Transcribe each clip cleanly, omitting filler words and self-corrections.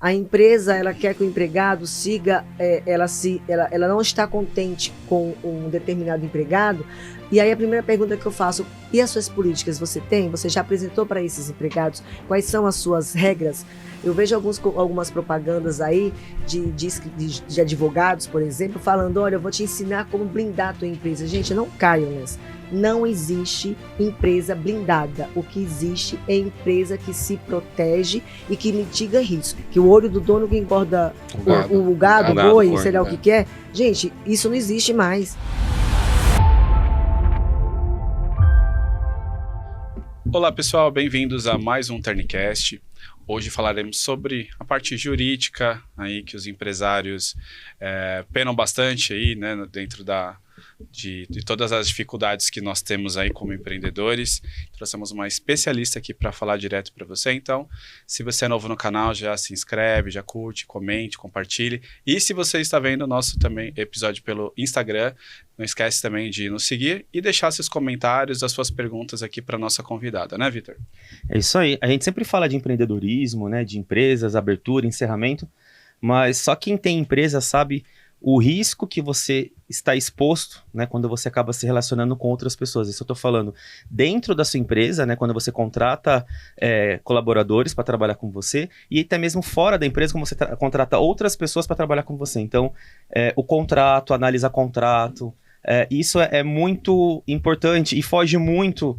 A empresa, ela quer que o empregado siga, ela não está contente com um determinado empregado. E aí a primeira pergunta que eu faço, e as suas políticas você tem? Você já apresentou para esses empregados? Quais são as suas regras? Eu vejo algumas propagandas aí de advogados, por exemplo, falando, olha, eu vou te ensinar como blindar a tua empresa. Gente, não caiam nessa. Não existe empresa blindada. O que existe é empresa que se protege e que mitiga risco. Que o olho do dono que engorda o gado, o boi, sei lá o que é. Gente, isso não existe mais. Olá pessoal, bem-vindos a mais um Turncast. Hoje falaremos sobre a parte jurídica aí que os empresários penam bastante aí, né, dentro de todas as dificuldades que nós temos aí como empreendedores. Trouxemos uma especialista aqui para falar direto para você. Então, se você é novo no canal, já se inscreve, já curte, comente, compartilhe. E se você está vendo o nosso também episódio pelo Instagram, não esquece também de nos seguir e deixar seus comentários, as suas perguntas aqui para nossa convidada, né, Vitor? É isso aí. A gente sempre fala de empreendedorismo, né, de empresas, abertura, encerramento, mas só quem tem empresa sabe o risco que você está exposto, né, quando você acaba se relacionando com outras pessoas. Isso eu estou falando dentro da sua empresa, né, quando você contrata colaboradores para trabalhar com você, e até mesmo fora da empresa, quando você contrata outras pessoas para trabalhar com você. Então, o contrato, analisar contrato, isso é muito importante e foge muito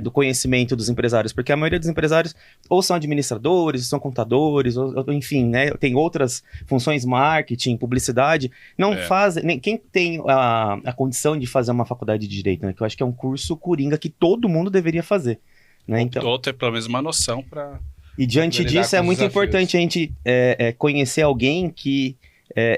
do conhecimento dos empresários, porque a maioria dos empresários ou são administradores, ou são contadores, ou enfim, né, tem outras funções, marketing, publicidade, não fazem, quem tem a condição de fazer uma faculdade de Direito, né, que eu acho que é um curso coringa que todo mundo deveria fazer, né, então... Ou ter pelo menos uma noção para... E diante disso é muito importante a gente conhecer alguém que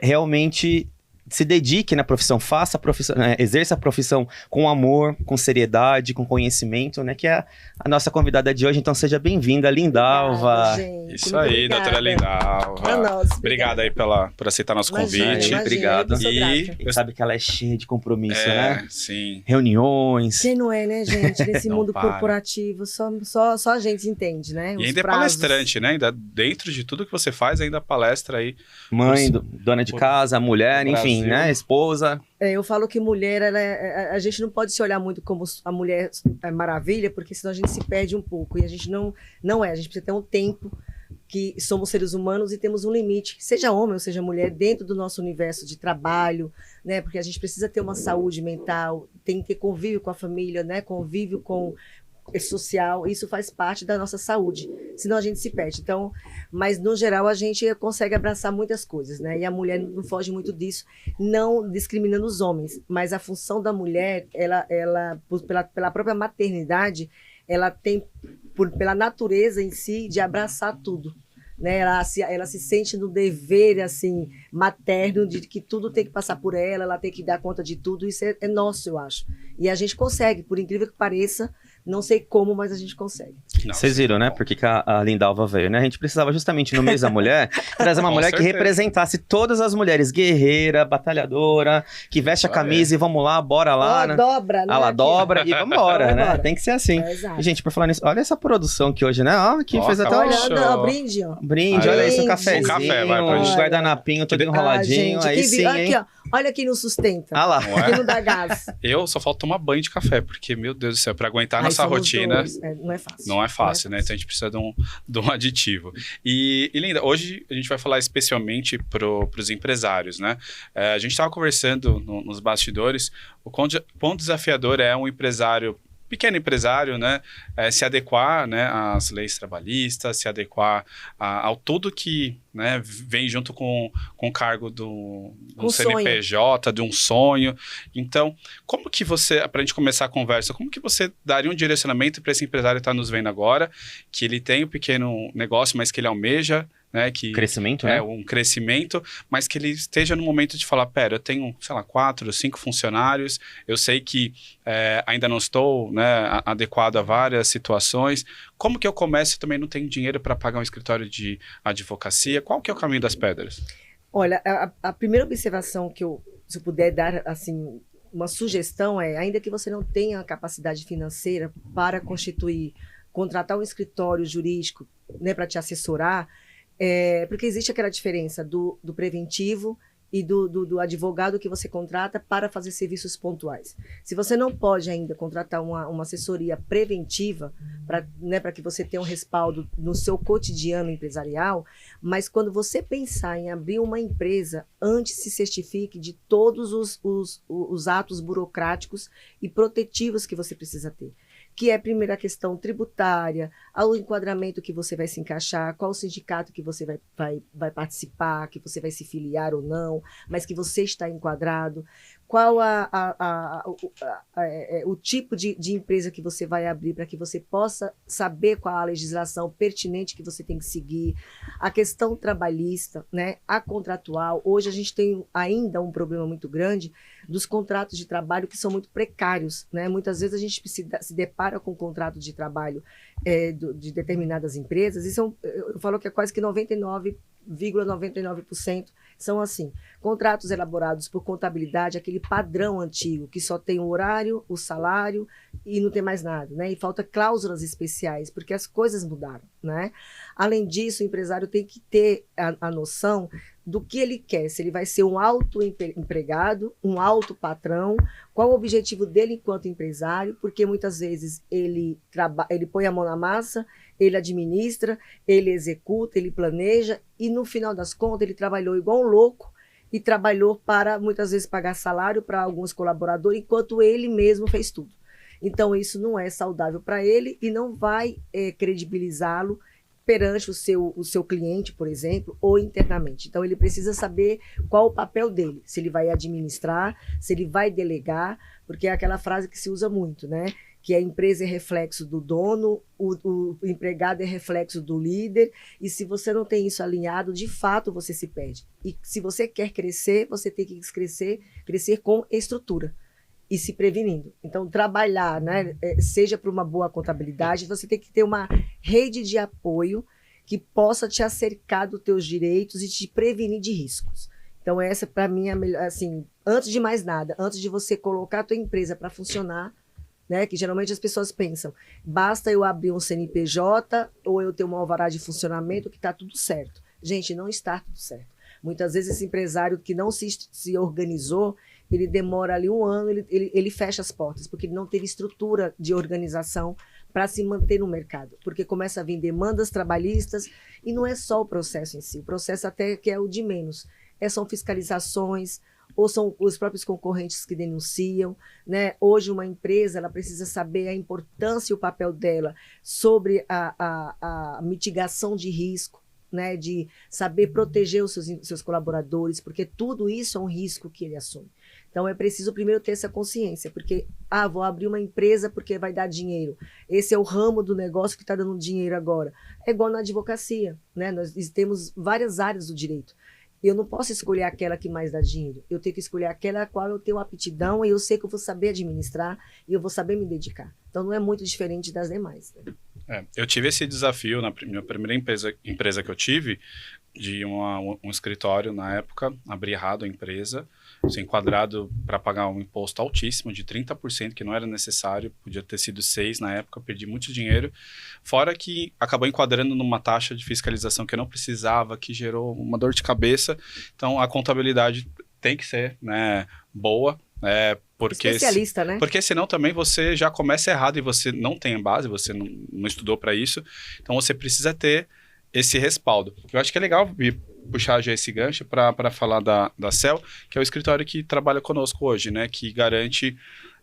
realmente se dedique na profissão, faça a profissão, exerça a profissão com amor, com seriedade, com conhecimento, né? Que é a nossa convidada de hoje. Então seja bem-vinda, Lindalva. Isso aí, doutora Lindalva. Obrigada aí por aceitar nosso convite. Obrigado. E você sabe que ela é cheia de compromisso, né? Sim. Reuniões. Quem não é, né, gente? Nesse mundo corporativo, só a gente entende, né? E ainda é palestrante, né? Ainda dentro de tudo que você faz, ainda palestra aí. Mãe, dona de casa, mulher, enfim, né? Esposa. Eu falo que mulher, a gente não pode se olhar muito como a mulher maravilha, porque senão a gente se perde um pouco. E a gente não a gente precisa ter um tempo que somos seres humanos e temos um limite, seja homem ou seja mulher, dentro do nosso universo de trabalho, né? Porque a gente precisa ter uma saúde mental, tem que ter convívio com a família, né? Convívio com social, isso faz parte da nossa saúde, senão a gente se perde. Então, mas no geral a gente consegue abraçar muitas coisas, né? E a mulher não foge muito disso, não discriminando os homens, mas a função da mulher, pela própria maternidade, ela tem, pela natureza em si, de abraçar tudo. Né, ela se sente no dever assim, materno, de que tudo tem que passar por ela tem que dar conta de tudo, isso é nosso, eu acho. E a gente consegue, por incrível que pareça, não sei como, mas a gente consegue. Vocês viram, né? Porque que a Lindalva veio, né? A gente precisava justamente no mês da mulher trazer uma mulher que representasse todas as mulheres, guerreira, batalhadora, que veste a camisa e vamos lá, bora lá. Ela dobra, né? Ela dobra e vambora, né? Tem que ser assim. Exato. Gente, por falar nisso, olha essa produção aqui hoje, né? Ó, aqui fez até um brinde, ó. Brinde, olha isso, um cafezinho, café, vai pra gente. Um guardanapinho todo enroladinho, gente, aí sim, aqui, hein? ó, olha quem não sustenta, lá. Quem não dá gás. Eu só falta tomar banho de café, porque, meu Deus do céu, pra aguentar nossa rotina... Não é fácil. Não é fácil, né? Então a gente precisa de um aditivo. E Linda, hoje a gente vai falar especialmente para os empresários, né? A gente estava conversando nos bastidores, o quão desafiador é um empresário, pequeno empresário, né, se adequar, né, às leis trabalhistas, se adequar ao tudo que, né, vem junto com o cargo do CNPJ, de um sonho. Então, como que você, para a gente começar a conversa, como que você daria um direcionamento para esse empresário que está nos vendo agora, que ele tem um pequeno negócio, mas que ele almeja, né, que crescimento, né? Um crescimento, mas que ele esteja no momento de falar, pera, eu tenho, sei lá, 4 ou 5 funcionários, eu sei que ainda não estou, né, adequado a várias situações, como que eu começo? Eu também não tenho dinheiro para pagar um escritório de advocacia, qual que é o caminho das pedras? Olha, a primeira observação se eu puder dar, assim, uma sugestão ainda que você não tenha a capacidade financeira para contratar um escritório jurídico, né, para te assessorar, Porque existe aquela diferença do preventivo e do advogado que você contrata para fazer serviços pontuais. Se você não pode ainda contratar uma assessoria preventiva para, né, para que você tenha um respaldo no seu cotidiano empresarial, mas quando você pensar em abrir uma empresa, antes se certifique de todos os atos burocráticos e protetivos que você precisa ter. Que é, primeiro, a questão tributária, o enquadramento que você vai se encaixar, qual o sindicato que você vai participar, que você vai se filiar ou não, mas que você está enquadrado, qual o tipo de empresa que você vai abrir para que você possa saber qual a legislação pertinente que você tem que seguir, a questão trabalhista, né, a contratual. Hoje a gente tem ainda um problema muito grande dos contratos de trabalho que são muito precários, né? Muitas vezes a gente se depara com contrato de trabalho de determinadas empresas, e eu falo que é quase que 99,99% são assim, contratos elaborados por contabilidade, aquele padrão antigo, que só tem o horário, o salário e não tem mais nada, né? E falta cláusulas especiais, porque as coisas mudaram, né? Além disso, o empresário tem que ter a noção do que ele quer, se ele vai ser um autoempregado, um autopatrão, qual o objetivo dele enquanto empresário, porque muitas vezes ele põe a mão na massa, ele administra, ele executa, ele planeja, e no final das contas ele trabalhou igual um louco e trabalhou para, muitas vezes, pagar salário para alguns colaboradores, enquanto ele mesmo fez tudo. Então isso não é saudável para ele e não vai credibilizá-lo perante o seu cliente, por exemplo, ou internamente. Então, ele precisa saber qual o papel dele, se ele vai administrar, se ele vai delegar, porque é aquela frase que se usa muito, né? Que a empresa é reflexo do dono, o empregado é reflexo do líder, e se você não tem isso alinhado, de fato você se perde. E se você quer crescer, você tem que crescer com estrutura e se prevenindo. Então, trabalhar, né, seja para uma boa contabilidade, você tem que ter uma rede de apoio que possa te acercar dos teus direitos e te prevenir de riscos. Então, essa, para mim, é a melhor, assim, antes de mais nada, antes de você colocar a tua empresa para funcionar, né, que geralmente as pessoas pensam, basta eu abrir um CNPJ ou eu ter um alvará de funcionamento que está tudo certo. Gente, não está tudo certo. Muitas vezes esse empresário que não se organizou, ele demora ali um ano, ele fecha as portas, porque ele não teve estrutura de organização para se manter no mercado, porque começa a vir demandas trabalhistas, e não é só o processo em si, o processo até que é o de menos, são fiscalizações, ou são os próprios concorrentes que denunciam, né? Hoje uma empresa ela precisa saber a importância e o papel dela sobre a mitigação de risco, né? De saber proteger os seus colaboradores, porque tudo isso é um risco que ele assume. Então, é preciso primeiro ter essa consciência, porque, vou abrir uma empresa porque vai dar dinheiro. Esse é o ramo do negócio que está dando dinheiro agora. É igual na advocacia, né? Nós temos várias áreas do direito. Eu não posso escolher aquela que mais dá dinheiro. Eu tenho que escolher aquela a qual eu tenho aptidão e eu sei que eu vou saber administrar e eu vou saber me dedicar. Então, não é muito diferente das demais, né? Eu tive esse desafio na minha primeira empresa que eu tive, de um escritório na época, abri errado a empresa, ser enquadrado para pagar um imposto altíssimo de 30%, que não era necessário, podia ter sido 6% na época, perdi muito dinheiro, fora que acabou enquadrando numa taxa de fiscalização que eu não precisava, que gerou uma dor de cabeça. Então, a contabilidade tem que ser, né, boa, porque especialista, né? Porque senão também você já começa errado e você não tem base, você não estudou para isso, então você precisa ter esse respaldo. Eu acho que é legal puxar já esse gancho para falar da CEL, que é o escritório que trabalha conosco hoje, né? Que garante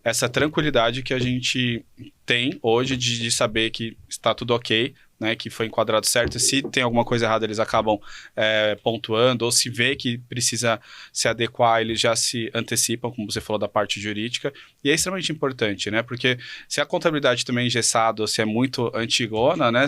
essa tranquilidade que a gente tem hoje de saber que está tudo ok, né? Que foi enquadrado certo. E se tem alguma coisa errada, eles acabam pontuando, ou se vê que precisa se adequar, eles já se antecipam, como você falou, da parte jurídica. E é extremamente importante, né? Porque se a contabilidade também é engessada, ou se é muito antigona, né?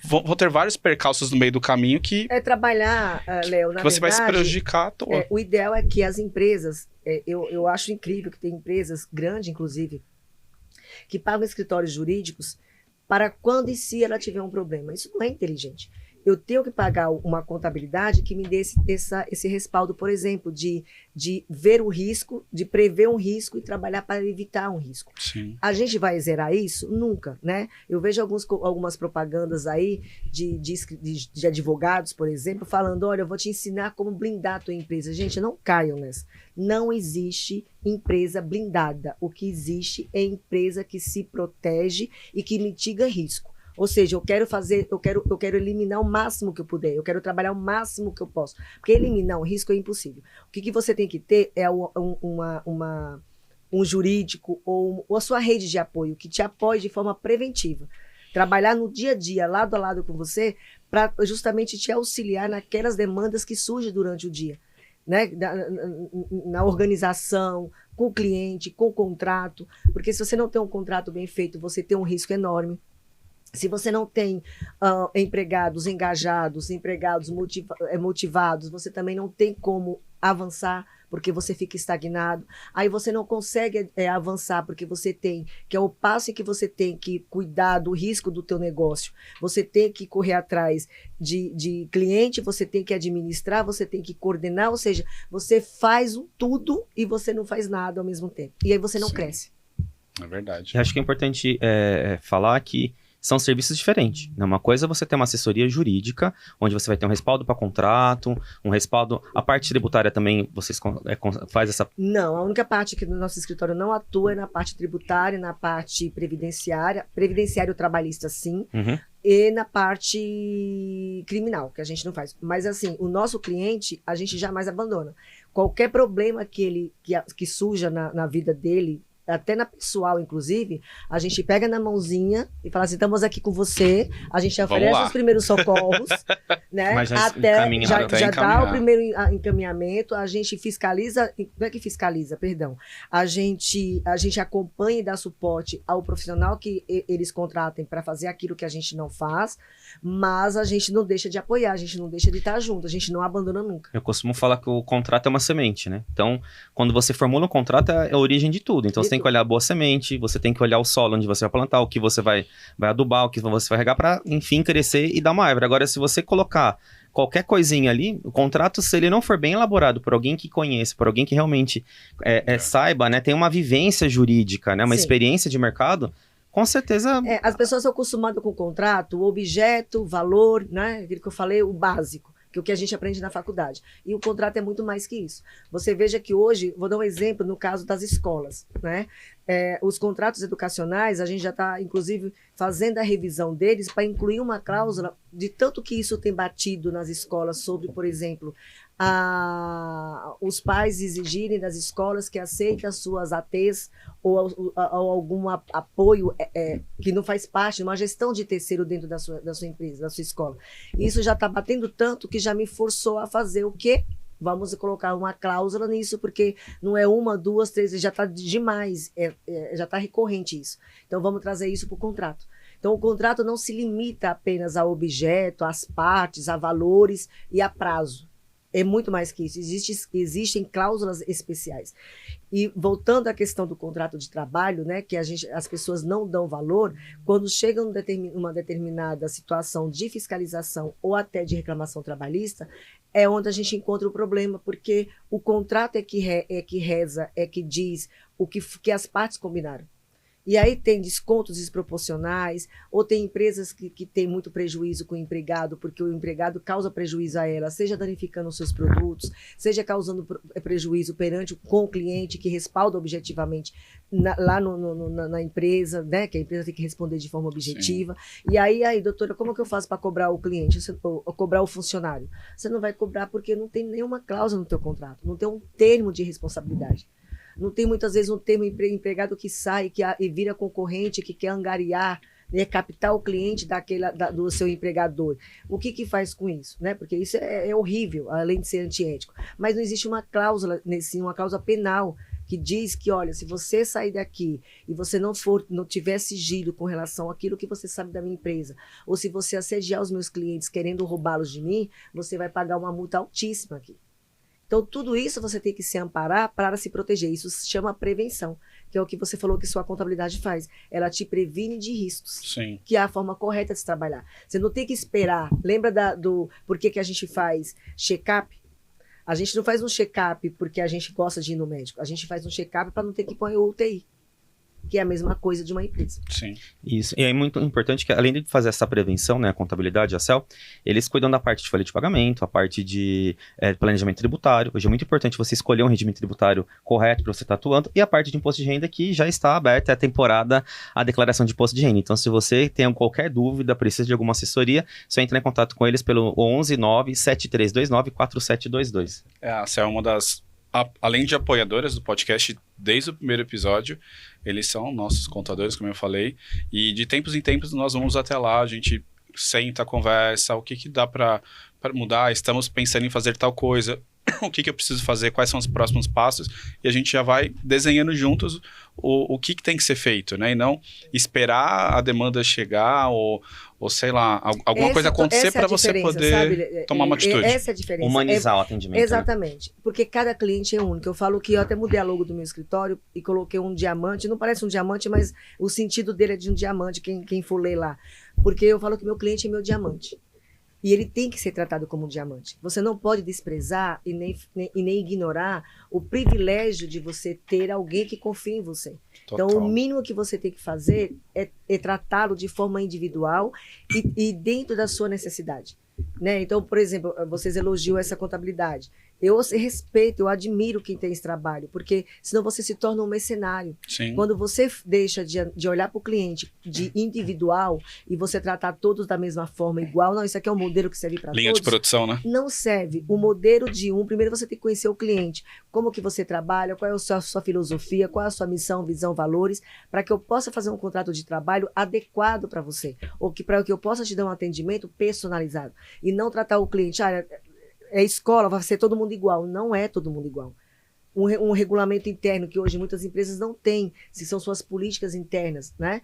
Vão ter vários percalços no meio do caminho que... trabalhar, Léo, na você verdade, vai se prejudicar à toa. O ideal é que as empresas, eu acho incrível que tem empresas grandes, inclusive, que pagam escritórios jurídicos para quando e se ela tiver um problema. Isso não é inteligente. eu tenho que pagar uma contabilidade que me dê esse respaldo, por exemplo, de ver o risco, de prever um risco e trabalhar para evitar um risco. Sim. A gente vai zerar isso? Nunca, né? Eu vejo algumas propagandas aí de advogados, por exemplo, falando, olha, eu vou te ensinar como blindar a tua empresa. Gente, não caiam nessa. Não existe empresa blindada. O que existe é empresa que se protege e que mitiga risco. Ou seja, eu quero eliminar o máximo que eu puder, eu quero trabalhar o máximo que eu posso. Porque eliminar um risco é impossível. O que você tem que ter é um jurídico ou a sua rede de apoio que te apoie de forma preventiva. Trabalhar no dia a dia, lado a lado com você, para justamente te auxiliar naquelas demandas que surgem durante o dia. Né? Na organização, com o cliente, com o contrato. Porque se você não tem um contrato bem feito, você tem um risco enorme. Se você não tem empregados engajados, empregados motivados, você também não tem como avançar, porque você fica estagnado. Aí você não consegue avançar, porque você tem, que é o passo em que você tem que cuidar do risco do teu negócio. Você tem que correr atrás de cliente, você tem que administrar, você tem que coordenar, ou seja, você faz tudo e você não faz nada ao mesmo tempo. E aí você não cresce. É verdade. Eu acho que é importante falar que são serviços diferentes. Né? Uma coisa é você ter uma assessoria jurídica, onde você vai ter um respaldo para contrato, um respaldo... A parte tributária também, vocês faz essa... Não, a única parte que no nosso escritório não atua é na parte tributária, na parte previdenciário trabalhista, sim, e na parte criminal, que a gente não faz. Mas, assim, o nosso cliente, a gente jamais abandona. Qualquer problema que surja na vida dele, até na pessoal, inclusive, a gente pega na mãozinha e fala assim, estamos aqui com você, a gente oferece os primeiros socorros, né? Mas já já dá o primeiro encaminhamento, a gente fiscaliza, não é que fiscaliza, perdão, a gente acompanha e dá suporte ao profissional que eles contratem para fazer aquilo que a gente não faz, mas a gente não deixa de apoiar, a gente não deixa de estar junto, a gente não abandona nunca. Eu costumo falar que o contrato é uma semente, né? Então, quando você formula um contrato, é a origem de tudo. Então, você tem que olhar a boa semente, você tem que olhar o solo onde você vai plantar, o que você vai adubar, o que você vai regar para, enfim, crescer e dar uma árvore. Agora, se você colocar qualquer coisinha ali, o contrato, se ele não for bem elaborado por alguém que conheça, por alguém que realmente saiba, né, tem uma vivência jurídica, né, uma experiência de mercado, com certeza... As pessoas são acostumadas com o contrato, o objeto, o valor, né, aquilo que eu falei, o básico, que é o que a gente aprende na faculdade. E o contrato é muito mais que isso. Você veja que hoje, vou dar um exemplo no caso das escolas, né? Os contratos educacionais, a gente já está, inclusive, fazendo a revisão deles para incluir uma cláusula de tanto que isso tem batido nas escolas sobre, por exemplo, os pais exigirem das escolas que aceitem as suas ATs ou algum apoio que não faz parte de uma gestão de terceiro dentro da sua empresa, da sua escola. Isso já está batendo tanto que já me forçou a fazer o quê? Vamos colocar uma cláusula nisso, porque não é uma, duas, três, já está demais, já está recorrente isso. Então, vamos trazer isso para o contrato. Então, o contrato não se limita apenas a objeto, às partes, a valores e a prazo. É muito mais que isso. Existem cláusulas especiais. E voltando à questão do contrato de trabalho, né, que as pessoas não dão valor, quando chega uma determinada situação de fiscalização ou até de reclamação trabalhista, é onde a gente encontra o problema, porque o contrato é que reza, é que diz o que as partes combinaram. E aí tem descontos desproporcionais, ou tem empresas que têm muito prejuízo com o empregado, porque o empregado causa prejuízo a ela, seja danificando os seus produtos, seja causando prejuízo com o cliente, que respalda objetivamente lá na empresa, né? Que a empresa tem que responder de forma objetiva. Sim. E aí, doutora, como que eu faço para cobrar o cliente, ou cobrar o funcionário? Você não vai cobrar porque não tem nenhuma cláusula no teu contrato, não tem um termo de responsabilidade. Não tem, muitas vezes, um termo empregado que sai e vira concorrente, que quer angariar, né, captar o cliente do seu empregador. O que faz com isso? Né? Porque isso é horrível, além de ser antiético. Mas não existe uma cláusula, uma cláusula penal, que diz que, olha, se você sair daqui e você não tiver sigilo com relação àquilo que você sabe da minha empresa, ou se você assediar os meus clientes querendo roubá-los de mim, você vai pagar uma multa altíssima aqui. Então, tudo isso você tem que se amparar para se proteger. Isso se chama prevenção, que é o que você falou que sua contabilidade faz. Ela te previne de riscos, Sim. que é a forma correta de se trabalhar. Você não tem que esperar. Lembra do por que a gente faz check-up? A gente não faz um check-up porque a gente gosta de ir no médico. A gente faz um check-up para não ter que pôr em UTI, que é a mesma coisa de uma empresa. Sim. Isso. E é muito importante que, além de fazer essa prevenção, né, a contabilidade, a CEL, eles cuidam da parte de folha de pagamento, a parte de planejamento tributário. Hoje é muito importante você escolher um regime tributário correto para você estar atuando, e a parte de imposto de renda que já está aberta, é a temporada, a declaração de imposto de renda. Então, se você tem qualquer dúvida, precisa de alguma assessoria, só entra em contato com eles pelo 11 97329 4722. Essa é uma das... Além de apoiadoras do podcast, desde o primeiro episódio, eles são nossos contadores, como eu falei, e de tempos em tempos nós vamos até lá, a gente senta, conversa, o que dá para mudar, estamos pensando em fazer tal coisa, o que eu preciso fazer, quais são os próximos passos, e a gente já vai desenhando juntos o que tem que ser feito, né? E não esperar a demanda chegar ou sei lá, alguma coisa acontecer para você poder, sabe, tomar uma atitude. Essa é a diferença. Humanizar o atendimento. Exatamente. Né? Porque cada cliente é único. Eu falo que eu até mudei a logo do meu escritório e coloquei um diamante. Não parece um diamante, mas o sentido dele é de um diamante, quem for ler lá. Porque eu falo que meu cliente é meu diamante. E ele tem que ser tratado como um diamante. Você não pode desprezar e nem ignorar o privilégio de você ter alguém que confie em você. Total. Então, o mínimo que você tem que fazer é tratá-lo de forma individual e dentro da sua necessidade. Né? Então, por exemplo, vocês elogiam essa contabilidade. Eu respeito, eu admiro quem tem esse trabalho, porque senão você se torna um mercenário. Sim. Quando você deixa de olhar para o cliente de individual e você tratar todos da mesma forma, igual, não, isso aqui é um modelo que serve para todos. Linha de produção, né? Não serve. O modelo de primeiro você tem que conhecer o cliente, como que você trabalha, qual é a sua filosofia, qual é a sua missão, visão, valores, para que eu possa fazer um contrato de trabalho adequado para você, ou para que eu possa te dar um atendimento personalizado. E não tratar o cliente, é escola, vai ser todo mundo igual. Não é todo mundo igual. Um regulamento interno que hoje muitas empresas não têm, se são suas políticas internas, né?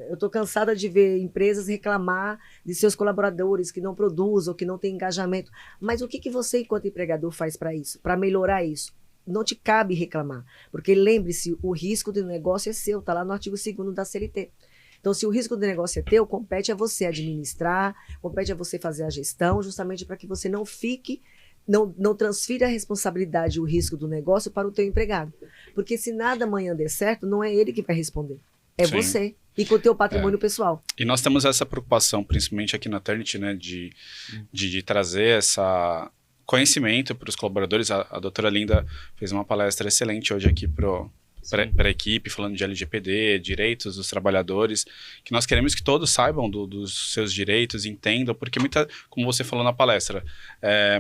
Eu estou cansada de ver empresas reclamar de seus colaboradores que não produzem ou que não têm engajamento. Mas o que você, enquanto empregador, faz para isso? Para melhorar isso? Não te cabe reclamar. Porque lembre-se, o risco do negócio é seu, está lá no artigo 2º da CLT. Então, se o risco do negócio é teu, compete a você administrar, compete a você fazer a gestão, justamente para que você não fique, não transfira a responsabilidade e o risco do negócio para o teu empregado. Porque se nada amanhã der certo, não é ele que vai responder, é Sim. você e com o teu patrimônio pessoal. E nós temos essa preocupação, principalmente aqui na Ternit, né, de trazer essa conhecimento para os colaboradores. A doutora Linda fez uma palestra excelente hoje aqui para a equipe, falando de LGPD, direitos dos trabalhadores, que nós queremos que todos saibam dos seus direitos, entendam, porque como você falou na palestra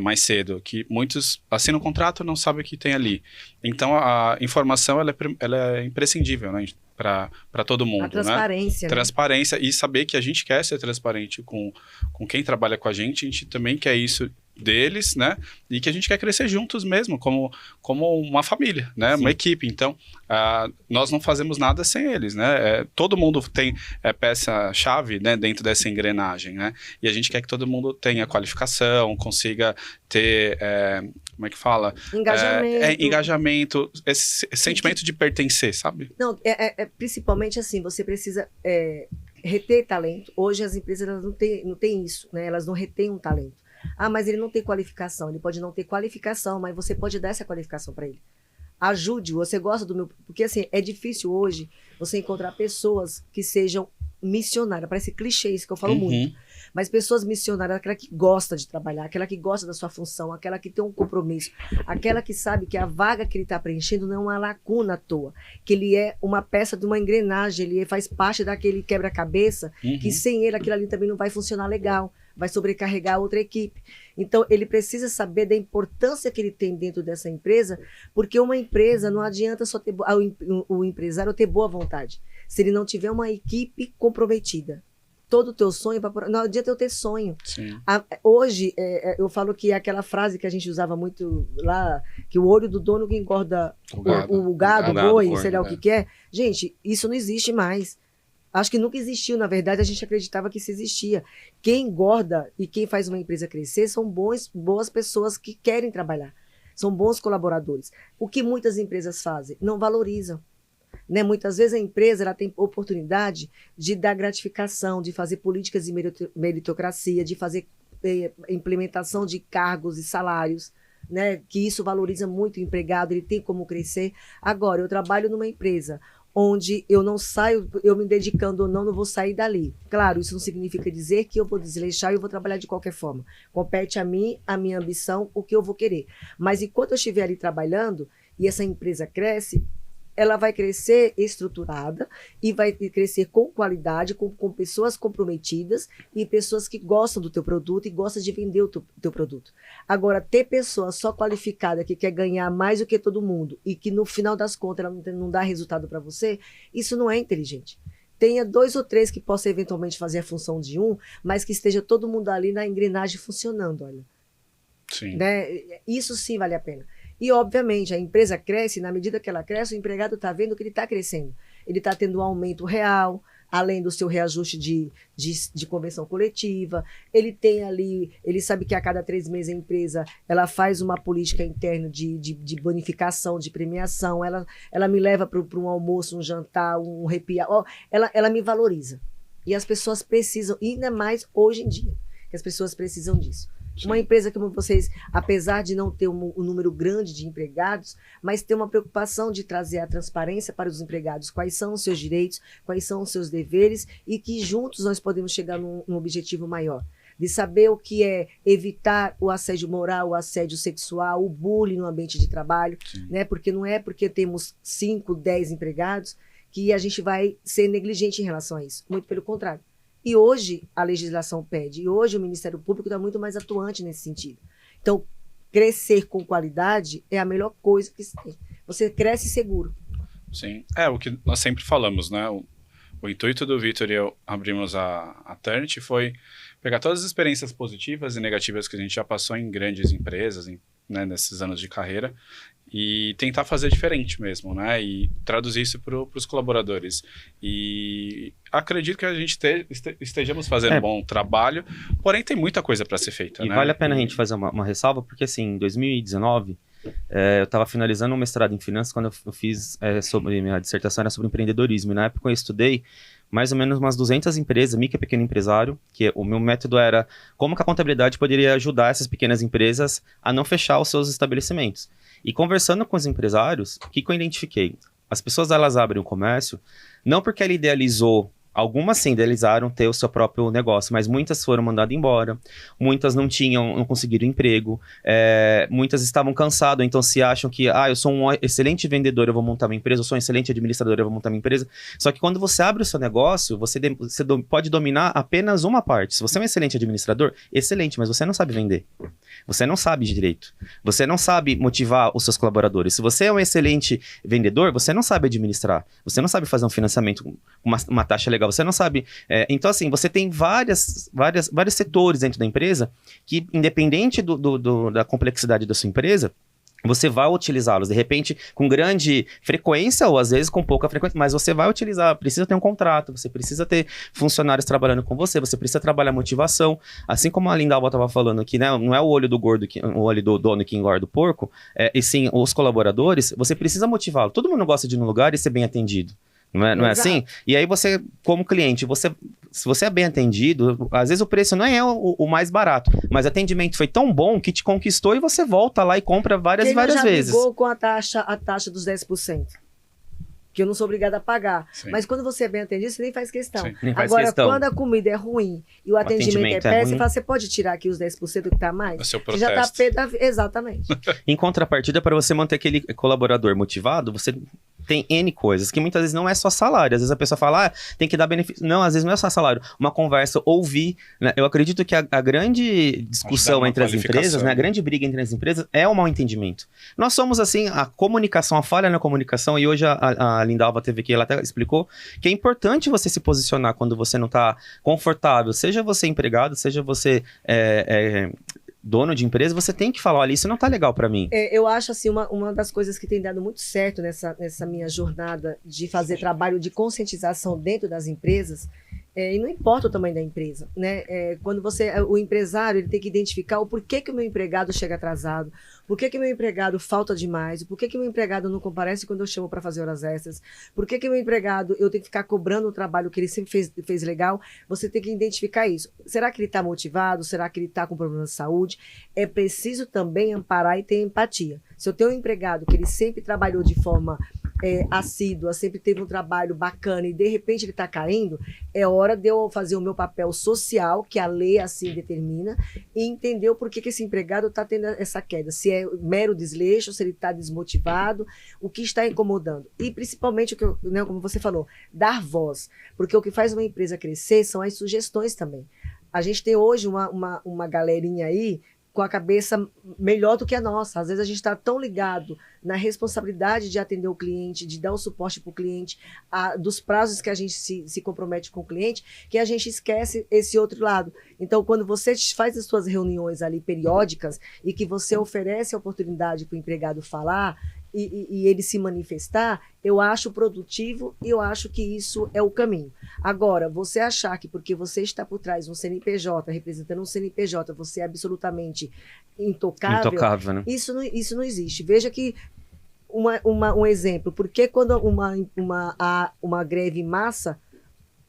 mais cedo, que muitos assinam um contrato e não sabem o que tem ali. Então, a informação ela é imprescindível, né, para todo mundo. A transparência. Né? Transparência e saber que a gente quer ser transparente com quem trabalha com a gente também quer isso deles, né? E que a gente quer crescer juntos mesmo, como uma família, né? Sim. Uma equipe. Então, nós não fazemos nada sem eles, né? Todo mundo tem peça-chave, né, dentro dessa engrenagem, né? E a gente quer que todo mundo tenha qualificação, consiga ter, como é que fala? Engajamento, esse sentimento de pertencer, sabe? Não, principalmente assim, você precisa reter talento. Hoje as empresas elas não têm isso, né? Elas não retêm um talento. Mas ele não tem qualificação. Ele pode não ter qualificação, mas você pode dar essa qualificação para ele. Ajude-o. Você gosta do meu... Porque, assim, é difícil hoje você encontrar pessoas que sejam missionárias. Parece clichê isso que eu falo muito. Mas pessoas missionárias, aquela que gosta de trabalhar, aquela que gosta da sua função, aquela que tem um compromisso, aquela que sabe que a vaga que ele está preenchendo não é uma lacuna à toa, que ele é uma peça de uma engrenagem, ele faz parte daquele quebra-cabeça, que sem ele aquilo ali também não vai funcionar legal, vai sobrecarregar outra equipe. Então, ele precisa saber da importância que ele tem dentro dessa empresa, porque uma empresa não adianta só ter o empresário ter boa vontade, se ele não tiver uma equipe comprometida. Todo o teu sonho, não adianta eu ter sonho. Hoje, eu falo que aquela frase que a gente usava muito lá, que o olho do dono que engorda o gado, o boi, sei lá o que é. Gente, isso não existe mais. Acho que nunca existiu, na verdade, a gente acreditava que isso existia. Quem engorda e quem faz uma empresa crescer são boas pessoas que querem trabalhar. são bons colaboradores. O que muitas empresas fazem? Não valorizam. Né? Muitas vezes a empresa ela tem oportunidade de dar gratificação, de fazer políticas de meritocracia, de fazer implementação de cargos e salários, né? Que isso valoriza muito o empregado, ele tem como crescer. Agora, eu trabalho numa empresa onde eu não saio, eu me dedicando ou não vou sair dali. Claro, isso não significa dizer que eu vou desleixar e eu vou trabalhar de qualquer forma. Compete a mim, a minha ambição, o que eu vou querer. Mas enquanto eu estiver ali trabalhando e essa empresa cresce, ela vai crescer estruturada e vai crescer com qualidade, com pessoas comprometidas e pessoas que gostam do teu produto e gostam de vender o teu produto. Agora, ter pessoa só qualificada que quer ganhar mais do que todo mundo e que no final das contas ela não dá resultado para você, isso não é inteligente. Tenha 2 ou 3 que possam eventualmente fazer a função de um, mas que esteja todo mundo ali na engrenagem funcionando, olha. Sim. Né? Isso sim vale a pena. E, obviamente, a empresa cresce, e na medida que ela cresce, o empregado está vendo que ele está crescendo. Ele está tendo um aumento real, além do seu reajuste de convenção coletiva. Ele tem ali, ele sabe que a cada 3 meses a empresa ela faz uma política interna de bonificação, de premiação. Ela me leva para um almoço, um jantar, um arrepiar. Ela me valoriza. E as pessoas precisam, ainda mais hoje em dia, que as pessoas precisam disso. Sim. Uma empresa como vocês, apesar de não ter um número grande de empregados, mas ter uma preocupação de trazer a transparência para os empregados, quais são os seus direitos, quais são os seus deveres e que juntos nós podemos chegar num objetivo maior. De saber o que é evitar o assédio moral, o assédio sexual, o bullying no ambiente de trabalho, né? Porque não é porque temos 5, 10 empregados que a gente vai ser negligente em relação a isso. Muito pelo contrário. E hoje a legislação pede, e hoje o Ministério Público está muito mais atuante nesse sentido. Então, crescer com qualidade é a melhor coisa que se tem. Você cresce seguro. Sim, é o que nós sempre falamos, né? O intuito do Vitor e eu abrimos a Ternit foi pegar todas as experiências positivas e negativas que a gente já passou em grandes empresas, né, nesses anos de carreira, e tentar fazer diferente mesmo, né? E traduzir isso para os colaboradores. E acredito que a gente estejamos fazendo um bom trabalho, porém tem muita coisa para ser feita, e né? Vale a pena a gente fazer uma ressalva, porque assim, em 2019, eu estava finalizando um mestrado em finanças quando eu fiz minha dissertação era sobre empreendedorismo. E na época eu estudei mais ou menos umas 200 empresas, micro e pequeno empresário, que o meu método era como que a contabilidade poderia ajudar essas pequenas empresas a não fechar os seus estabelecimentos. E conversando com os empresários, o que eu identifiquei? As pessoas, elas abrem o comércio, não porque ela idealizou, algumas sim idealizaram ter o seu próprio negócio, mas muitas foram mandadas embora, muitas não conseguiram emprego, muitas estavam cansadas, então se acham que, eu sou um excelente vendedor, eu vou montar uma empresa, eu sou um excelente administrador, eu vou montar uma empresa. Só que quando você abre o seu negócio, você pode dominar apenas uma parte. Se você é um excelente administrador, excelente, mas você não sabe vender. Você não sabe direito. Você não sabe motivar os seus colaboradores. Se você é um excelente vendedor, você não sabe administrar. Você não sabe fazer um financiamento com uma taxa legal. Você não sabe. Então, assim, você tem vários setores dentro da empresa que, independente da complexidade da sua empresa, você vai utilizá-los, de repente, com grande frequência ou às vezes com pouca frequência, mas você vai utilizar, precisa ter um contrato, você precisa ter funcionários trabalhando com você precisa trabalhar motivação, assim como a Lindalva estava falando aqui, né? Não é o olho do gordo, o olho do dono que engorda o porco, e sim os colaboradores, você precisa motivá-lo. Todo mundo gosta de ir num lugar e ser bem atendido. Não é assim? E aí você, como cliente, se você é bem atendido, às vezes o preço não é o mais barato, mas o atendimento foi tão bom que te conquistou e você volta lá e compra várias vezes. Brigou com a taxa dos 10%, que eu não sou obrigada a pagar. Sim. Mas quando você é bem atendido, você nem faz questão. Agora, quando a comida é ruim e o atendimento é péssimo, você fala, você pode tirar aqui os 10% que está mais? Você já está pé da... Exatamente. Em contrapartida, para você manter aquele colaborador motivado, você tem N coisas, que muitas vezes não é só salário. Às vezes a pessoa fala, tem que dar benefício. Não, às vezes não é só salário. Uma conversa, ouvir. Né? Eu acredito que a grande discussão entre as empresas, né? A grande briga entre as empresas é o mau entendimento. Nós somos, assim, a comunicação, a falha na comunicação, e hoje a Lindalva teve aqui, ela até explicou, que é importante você se posicionar quando você não está confortável. Seja você empregado, seja você... dono de empresa, você tem que falar, olha, isso não tá legal para mim. Eu acho, assim, uma das coisas que tem dado muito certo nessa minha jornada de fazer trabalho de conscientização dentro das empresas E não importa o tamanho da empresa, né? Quando o empresário, ele tem que identificar o porquê que o meu empregado chega atrasado, por que o meu empregado falta demais, por que o meu empregado não comparece quando eu chamo para fazer horas extras, por que o meu empregado, eu tenho que ficar cobrando o trabalho que ele sempre fez legal. Você tem que identificar isso. Será que ele está motivado? Será que ele está com problema de saúde? É preciso também amparar e ter empatia. Se eu tenho um empregado que ele sempre trabalhou de forma assídua, sempre teve um trabalho bacana e de repente ele está caindo, é hora de eu fazer o meu papel social, que a lei assim determina, e entender o porquê que esse empregado está tendo essa queda. Se é mero desleixo, se ele está desmotivado, o que está incomodando. E principalmente, como você falou, dar voz. Porque o que faz uma empresa crescer são as sugestões também. A gente tem hoje uma galerinha aí com a cabeça melhor do que a nossa. Às vezes a gente está tão ligado na responsabilidade de atender o cliente, de dar o suporte para o cliente, dos prazos que a gente se compromete com o cliente, que a gente esquece esse outro lado. Então, quando você faz as suas reuniões ali periódicas e que você oferece a oportunidade para o empregado falar e ele se manifestar, eu acho produtivo e eu acho que isso é o caminho. Agora, você achar que porque você está por trás de um CNPJ, representando um CNPJ, você é absolutamente intocável, né? Isso não existe. Veja que um exemplo, porque quando uma greve em massa,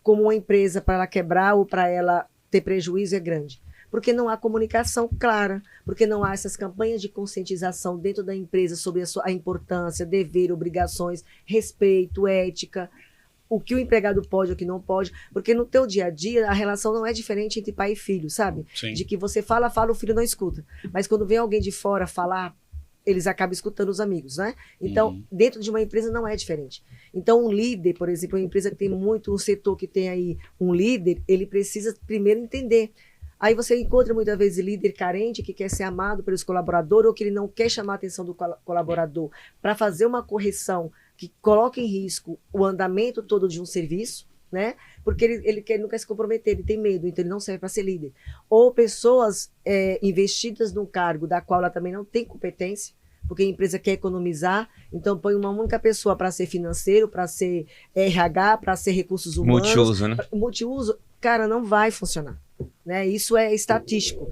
como uma empresa, para ela quebrar ou para ela ter prejuízo, é grande? Porque não há comunicação clara, porque não há essas campanhas de conscientização dentro da empresa sobre a importância, dever, obrigações, respeito, ética, o que o empregado pode, o que não pode, porque no teu dia a dia a relação não é diferente entre pai e filho, sabe? Sim. De que você fala, o filho não escuta. Mas quando vem alguém de fora falar, eles acabam escutando os amigos, né? Então, dentro de uma empresa não é diferente. Então, um líder, por exemplo, uma empresa que tem muito, um setor que tem aí um líder, ele precisa primeiro entender. Aí você encontra muitas vezes líder carente que quer ser amado pelos colaboradores ou que ele não quer chamar a atenção do colaborador para fazer uma correção que coloca em risco o andamento todo de um serviço, né? Porque ele não quer se comprometer, ele tem medo, então ele não serve para ser líder. Ou pessoas investidas num cargo da qual ela também não tem competência, porque a empresa quer economizar, então põe uma única pessoa para ser financeiro, para ser RH, para ser recursos humanos. Multiuso, né? Multiuso, cara, não vai funcionar. Né? Isso é estatístico.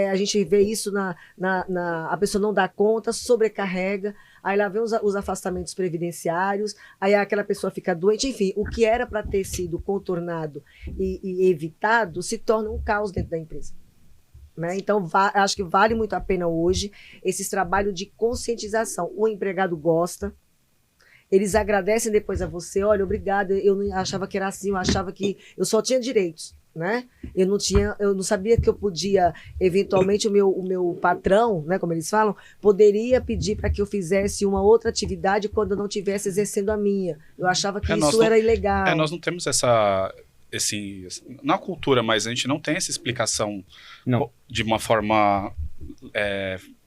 A gente vê isso a pessoa não dá conta, sobrecarrega, aí lá vem os afastamentos previdenciários, aí aquela pessoa fica doente, enfim, o que era para ter sido contornado e evitado se torna um caos dentro da empresa. Né? Então, acho que vale muito a pena hoje esses trabalhos de conscientização. O empregado gosta, eles agradecem depois a você, olha, obrigado, eu não achava que era assim, eu achava que eu só tinha direitos. Né? Eu não sabia que eu podia, eventualmente, o meu patrão, né, como eles falam, poderia pedir para que eu fizesse uma outra atividade quando eu não estivesse exercendo a minha. Eu achava que isso era ilegal. Nós não temos na cultura, mas a gente não tem essa explicação de uma forma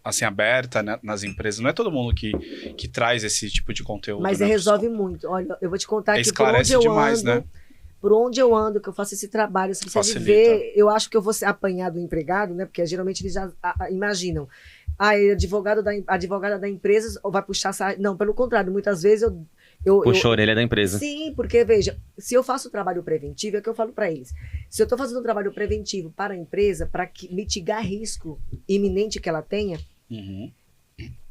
assim, aberta, né, nas empresas. Não é todo mundo que traz esse tipo de conteúdo. Mas né? resolve muito. Olha, eu vou te contar que por onde eu ando, né? Por onde eu ando, que eu faço esse trabalho, se você ver, eu acho que eu vou ser apanhado do empregado, né? Porque geralmente eles já imaginam. A advogada da empresa vai puxar... Não, pelo contrário, muitas vezes puxa a orelha da empresa. Sim, porque, veja, se eu faço trabalho preventivo, é o que eu falo para eles. Se eu estou fazendo um trabalho preventivo para a empresa, para mitigar risco iminente que ela tenha,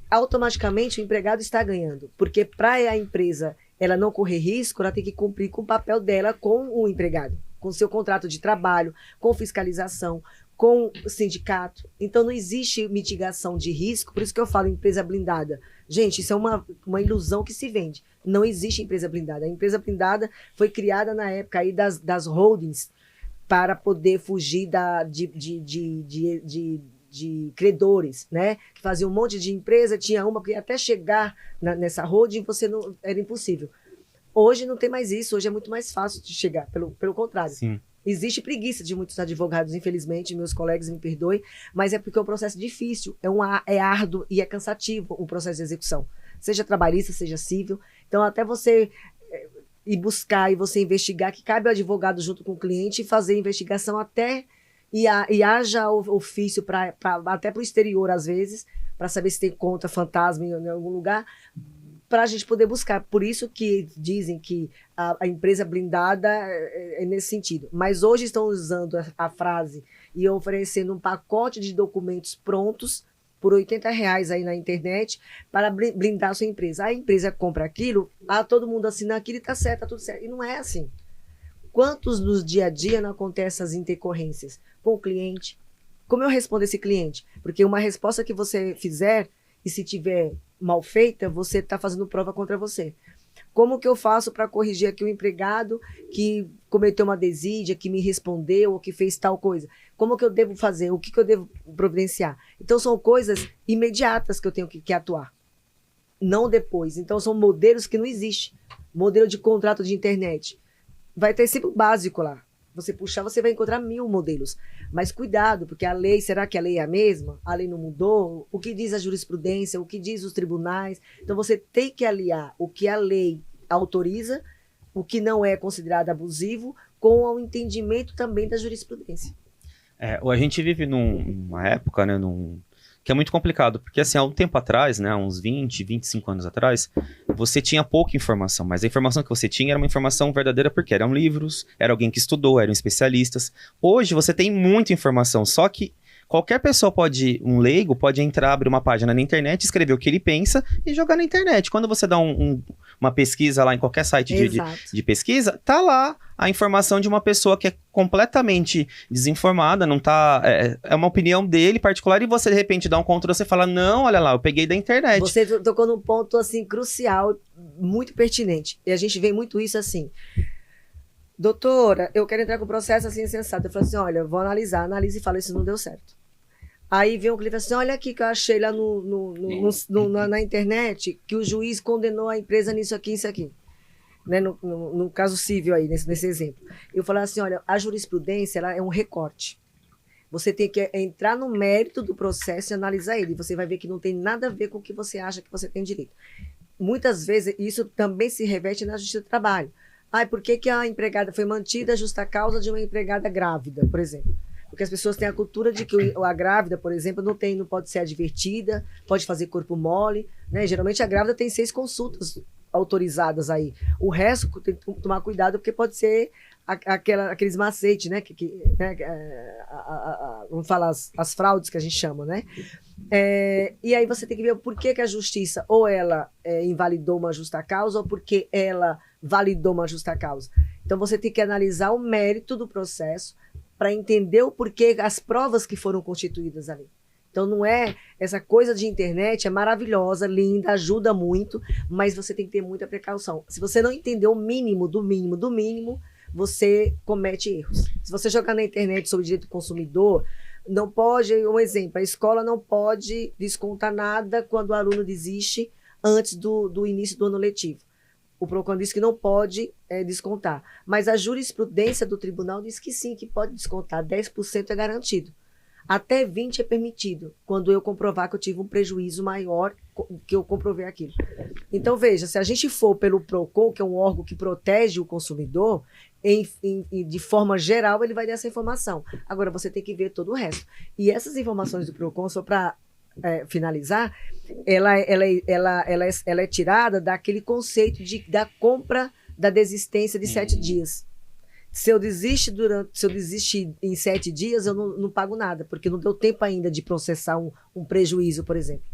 automaticamente o empregado está ganhando. Porque para a empresa ela não correr risco, ela tem que cumprir com o papel dela com o empregado, com o seu contrato de trabalho, com fiscalização, com o sindicato. Então, não existe mitigação de risco, por isso que eu falo empresa blindada. Gente, isso é uma ilusão que se vende. Não existe empresa blindada. A empresa blindada foi criada na época aí das holdings para poder fugir de credores, né? Que fazia um monte de empresa, tinha uma que até chegar nessa holding era impossível. Hoje não tem mais isso, hoje é muito mais fácil de chegar, pelo contrário. Sim. Existe preguiça de muitos advogados, infelizmente, meus colegas me perdoem, mas é porque é um processo difícil, é árduo e é cansativo o processo de execução, seja trabalhista, seja civil. Então, até você ir buscar e você investigar, que cabe ao advogado junto com o cliente fazer a investigação até e haja ofício até para o exterior, às vezes, para saber se tem conta fantasma em algum lugar. para a gente poder buscar. Por isso que dizem que a empresa blindada é nesse sentido. Mas hoje estão usando a frase e oferecendo um pacote de documentos prontos por R$ 80 aí na internet para blindar a sua empresa. A empresa compra aquilo, todo mundo assina aquilo e está certo, está tudo certo. E não é assim. Quantos no dia a dia não acontecem essas intercorrências com o cliente? Como eu respondo esse cliente? Porque uma resposta que você fizer, e se tiver mal feita, você está fazendo prova contra você. Como que eu faço para corrigir aqui o empregado que cometeu uma desídia, que me respondeu ou que fez tal coisa? Como que eu devo fazer? O que eu devo providenciar? Então, são coisas imediatas que eu tenho que atuar, não depois. Então, são modelos que não existem. Modelo de contrato de internet. Vai ter sempre o básico lá. Você puxar, você vai encontrar 1000 modelos. Mas cuidado, porque a lei, será que a lei é a mesma? A lei não mudou? O que diz a jurisprudência? O que diz os tribunais? Então, você tem que aliar o que a lei autoriza, o que não é considerado abusivo, com o entendimento também da jurisprudência. A gente vive numa época, né, que é muito complicado, porque assim, há um tempo atrás, né, uns 20, 25 anos atrás, você tinha pouca informação, mas a informação que você tinha era uma informação verdadeira porque eram livros, era alguém que estudou, eram especialistas. Hoje você tem muita informação, só que qualquer pessoa um leigo pode entrar, abrir uma página na internet, escrever o que ele pensa e jogar na internet. Quando você dá uma pesquisa lá em qualquer site de pesquisa, tá lá a informação de uma pessoa que é completamente desinformada, não tá, é uma opinião dele particular, e você de repente dá um Ctrl, você fala, não, olha lá, eu peguei da internet. Você tocou num ponto assim crucial, muito pertinente, e a gente vê muito isso assim: doutora, eu quero entrar com o processo assim sensato. Eu falo assim, olha, vou analisa e fala, isso não deu certo. Aí vem um cliente e fala assim, olha aqui que eu achei lá na internet que o juiz condenou a empresa nisso aqui, isso aqui. Né, no caso civil aí, nesse exemplo. Eu falo assim, olha, a jurisprudência ela é um recorte. Você tem que entrar no mérito do processo e analisar ele. Você vai ver que não tem nada a ver com o que você acha que você tem direito. Muitas vezes, isso também se reverte na justiça do trabalho. Por que a empregada foi mantida justa causa de uma empregada grávida, por exemplo? Porque as pessoas têm a cultura de que a grávida, por exemplo, não pode ser advertida, pode fazer corpo mole, né? Geralmente a grávida tem 6 consultas autorizadas aí. O resto tem que tomar cuidado, porque pode ser aqueles macetes, né? Vamos falar as fraudes que a gente chama, né? E aí você tem que ver por que a justiça ou ela invalidou uma justa causa ou porque ela validou uma justa causa. Então você tem que analisar o mérito do processo para entender o porquê, as provas que foram constituídas ali. Então, não é essa coisa de internet, é maravilhosa, linda, ajuda muito, mas você tem que ter muita precaução. Se você não entender o mínimo, do mínimo, do mínimo, você comete erros. Se você jogar na internet sobre direito do consumidor, não pode, um exemplo, a escola não pode descontar nada quando o aluno desiste antes do início do ano letivo. O PROCON diz que não pode descontar. Mas a jurisprudência do tribunal diz que sim, que pode descontar. 10% é garantido. Até 20% é permitido, quando eu comprovar que eu tive um prejuízo maior, que eu comprovei aquilo. Então, veja, se a gente for pelo PROCON, que é um órgão que protege o consumidor, de forma geral, ele vai dar essa informação. Agora, você tem que ver todo o resto. E essas informações do PROCON, só para finalizar, ela é tirada daquele conceito da compra da desistência de 7 dias. Se eu desistir em 7 dias, eu não pago nada, porque não deu tempo ainda de processar um prejuízo, por exemplo.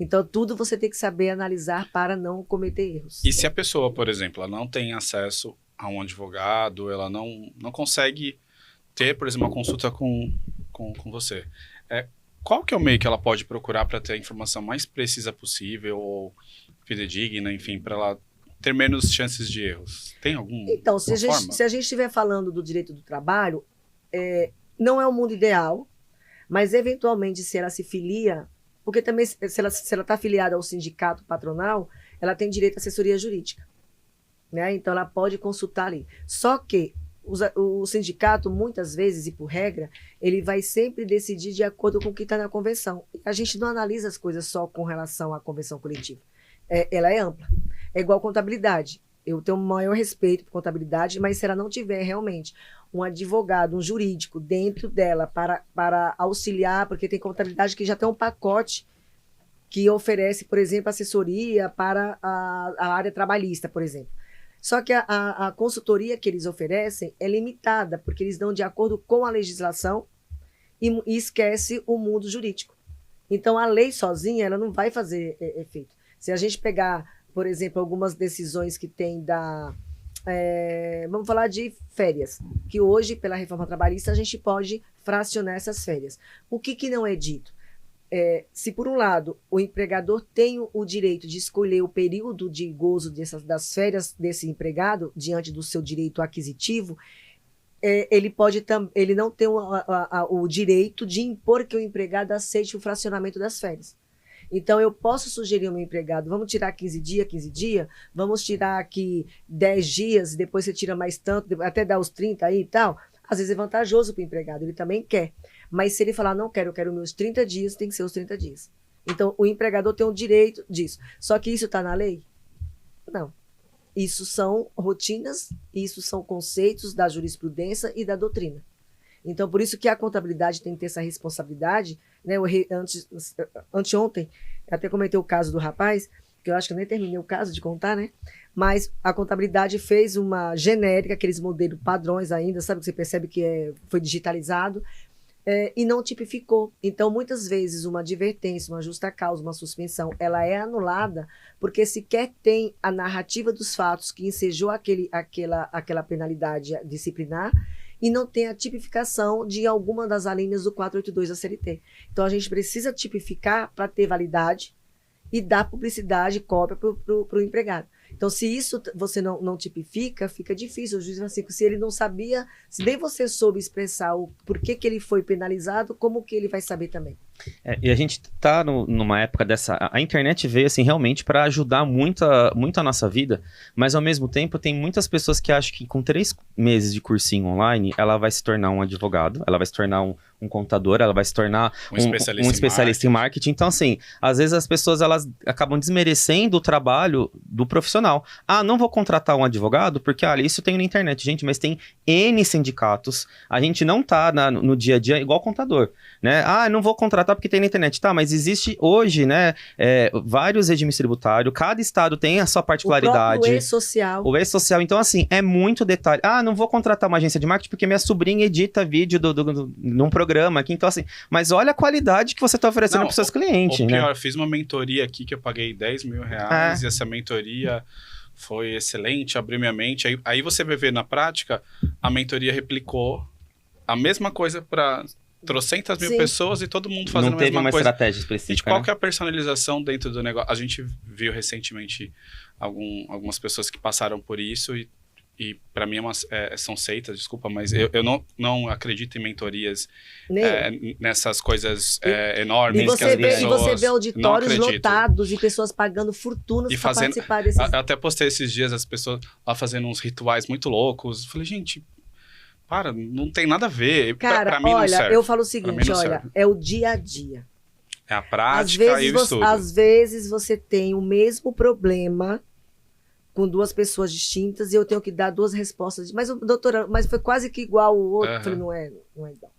Então, tudo você tem que saber analisar para não cometer erros. E se a pessoa, por exemplo, ela não tem acesso a um advogado, ela não consegue ter, por exemplo, uma consulta com você, qual que é o meio que ela pode procurar para ter a informação mais precisa possível ou fidedigna, enfim, para ela ter menos chances de erros? Tem algum Então, se a gente estiver falando do direito do trabalho, não é o mundo ideal, mas eventualmente se ela se filia, porque também se ela está afiliada ao sindicato patronal, ela tem direito à assessoria jurídica, né? Então ela pode consultar ali. Só que o sindicato, muitas vezes, e por regra, ele vai sempre decidir de acordo com o que está na convenção. A gente não analisa as coisas só com relação à convenção coletiva. Ela é ampla. É igual contabilidade. Eu tenho o maior respeito por contabilidade, mas se ela não tiver realmente um advogado, um jurídico dentro dela para auxiliar, porque tem contabilidade que já tem um pacote que oferece, por exemplo, assessoria para a área trabalhista, por exemplo. Só que a consultoria que eles oferecem é limitada, porque eles dão de acordo com a legislação e esquece o mundo jurídico. Então, a lei sozinha, ela não vai fazer efeito. Se a gente pegar, por exemplo, algumas decisões que tem vamos falar de férias, que hoje, pela reforma trabalhista, a gente pode fracionar essas férias. O que não é dito? Se, por um lado, o empregador tem o direito de escolher o período de gozo das férias desse empregado, diante do seu direito aquisitivo, ele não tem o direito de impor que o empregado aceite o fracionamento das férias. Então, eu posso sugerir ao meu empregado, vamos tirar 15 dias, vamos tirar aqui 10 dias, depois você tira mais tanto, até dar os 30 aí e tal. Às vezes é vantajoso para o empregado, ele também quer. Mas se ele falar, não quero, eu quero meus 30 dias, tem que ser os 30 dias. Então, o empregador tem o direito disso. Só que isso está na lei? Não. Isso são rotinas, isso são conceitos da jurisprudência e da doutrina. Então, por isso que a contabilidade tem que ter essa responsabilidade, né? Anteontem, até comentei o caso do rapaz, que eu acho que eu nem terminei o caso de contar, né? Mas a contabilidade fez uma genérica, aqueles modelos padrões ainda, sabe? Que você percebe que foi digitalizado, e não tipificou. Então, muitas vezes, uma advertência, uma justa causa, uma suspensão, ela é anulada porque sequer tem a narrativa dos fatos que ensejou aquela penalidade disciplinar e não tem a tipificação de alguma das alíneas do 482 da CLT. Então, a gente precisa tipificar para ter validade e dar publicidade, cópia para o empregado. Então, se isso você não tipifica, fica difícil. O juiz vai assim, se ele não sabia, se nem você soube expressar o porquê que ele foi penalizado, como que ele vai saber também? E a gente está numa época dessa... A internet veio, assim, realmente para ajudar muito a nossa vida, mas, ao mesmo tempo, tem muitas pessoas que acham que com 3 meses de cursinho online, ela vai se tornar um advogado, ela vai se tornar um contador, ela vai se tornar um especialista em marketing. Então, assim, às vezes as pessoas elas acabam desmerecendo o trabalho do profissional. Ah, não vou contratar um advogado porque, olha, isso tem na internet. Gente, mas tem N sindicatos. A gente não tá no dia a dia igual contador, né? Ah, não vou contratar porque tem na internet. Tá, mas existe hoje, né, vários regimes tributários. Cada estado tem a sua particularidade. O e-social. O e-social. Então, assim, é muito detalhe. Ah, não vou contratar uma agência de marketing porque minha sobrinha edita vídeo num programa aqui, então assim, mas olha a qualidade que você está oferecendo para os seus clientes, né? Pior, fiz uma mentoria aqui que eu paguei R$10 mil e essa mentoria foi excelente, abriu minha mente, aí você vai ver na prática, a mentoria replicou a mesma coisa para trocentas mil pessoas e todo mundo fazendo a mesma coisa. Não teve uma estratégia específica, e qual que é a personalização dentro do negócio? A gente viu recentemente algumas pessoas que passaram por isso e para mim são seitas, desculpa, mas eu não acredito em mentorias nessas coisas enormes. E você vê auditórios lotados e pessoas pagando fortunas para participar desses... Até postei esses dias as pessoas lá fazendo uns rituais muito loucos. Falei, gente, não tem nada a ver. Cara, pra mim não serve. Eu falo o seguinte, é o dia a dia. É a prática e o estudo. Às vezes você tem o mesmo problema com 2 pessoas distintas e eu tenho que dar 2 respostas. Mas, doutora, foi quase que igual o outro. Eu falei, não é igual.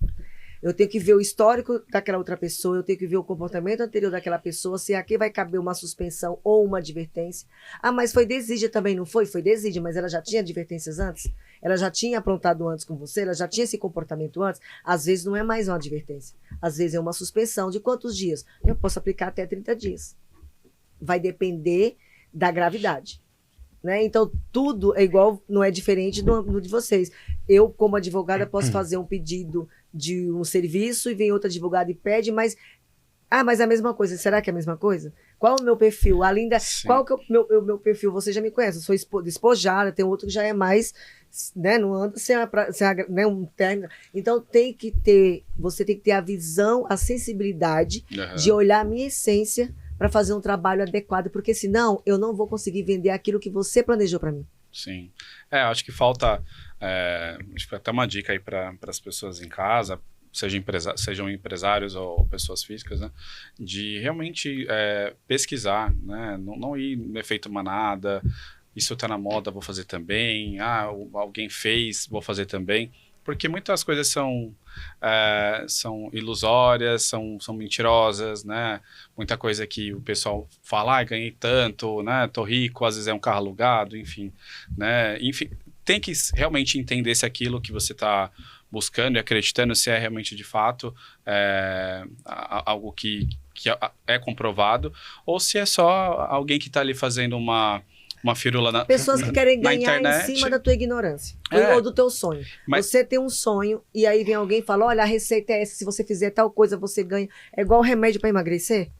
Eu tenho que ver o histórico daquela outra pessoa, eu tenho que ver o comportamento anterior daquela pessoa, se aqui vai caber uma suspensão ou uma advertência. Ah, mas foi desídia também, não foi? Foi desídia, mas ela já tinha advertências antes? Ela já tinha aprontado antes com você? Ela já tinha esse comportamento antes? Às vezes não é mais uma advertência. Às vezes é uma suspensão de quantos dias? Eu posso aplicar até 30 dias. Vai depender da gravidade. Né? Então, tudo é igual, não é diferente do de vocês. Eu, como advogada, posso fazer um pedido de um serviço e vem outro advogado e pede, mas é a mesma coisa. Será que é a mesma coisa? Qual é o meu perfil? Além qual que é o meu perfil? Você já me conhece, eu sou despojada, tem outro que já é mais, né, não anda sem um terno. Então, você tem que ter a visão, a sensibilidade de olhar a minha essência para fazer um trabalho adequado, porque senão eu não vou conseguir vender aquilo que você planejou para mim. Sim. Acho que falta, acho que até uma dica aí para as pessoas em casa, sejam empresários ou pessoas físicas, né, de realmente pesquisar, né, não ir no efeito manada, isso está na moda, vou fazer também, alguém fez, vou fazer também. Porque muitas coisas são ilusórias, são mentirosas, né? Muita coisa que o pessoal fala, ganhei tanto, né? Tô rico, às vezes é um carro alugado, enfim, né? Enfim, tem que realmente entender se aquilo que você está buscando e acreditando se é realmente de fato algo que é comprovado, ou se é só alguém que está ali fazendo uma firula pessoas que querem ganhar internet. Em cima da tua ignorância ou do teu sonho. Mas... Você tem um sonho e aí vem alguém e fala, olha, a receita é essa, se você fizer tal coisa, você ganha. É igual remédio para emagrecer?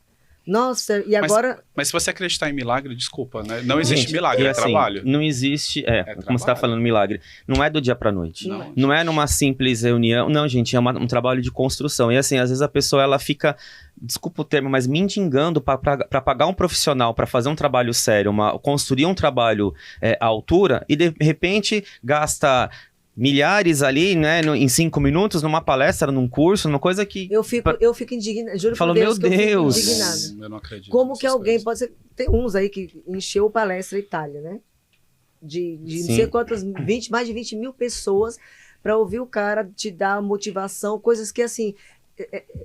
Nossa, e agora... Mas se você acreditar em milagre, desculpa, né? Não existe milagre, é assim, trabalho. Não existe, como você está falando, milagre. Não é do dia para noite. Não é numa simples reunião. Não, gente, é um trabalho de construção. E assim, às vezes a pessoa, ela fica, desculpa o termo, mas mendigando para pagar um profissional, para fazer um trabalho sério, construir um trabalho à altura, e de repente gasta... milhares ali, né, em 5 minutos, numa palestra, num curso, numa coisa que... Eu fico indignada, juro por meu Deus, Deus. eu fico indignada. Eu não acredito. Como que alguém pode ser... Tem uns aí que encheu palestra Itália, né? De não sei quantas, mais de 20 mil pessoas para ouvir o cara te dar motivação, coisas que, assim,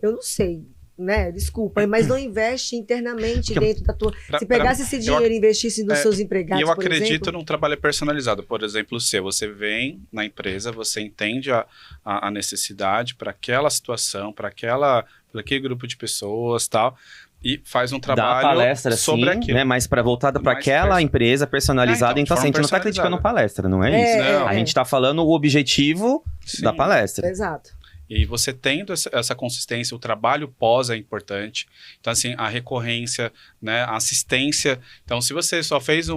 eu não sei, né? Desculpa, mas não investe internamente dentro da tua... Se pegasse esse dinheiro e investisse nos seus empregados, eu acredito exemplo, num trabalho personalizado. Por exemplo, você vem na empresa, você entende a necessidade para aquela situação, para aquele grupo de pessoas, tal, e faz um trabalho dá palestra, sobre sim, aquilo. Né, mas voltada para aquela empresa personalizada. Então assim, a gente não está criticando palestra, não é isso? A gente está falando o objetivo da palestra. Exato. E você tendo essa consistência, o trabalho pós é importante. Então, assim, a recorrência, né, a assistência. Então, se você só fez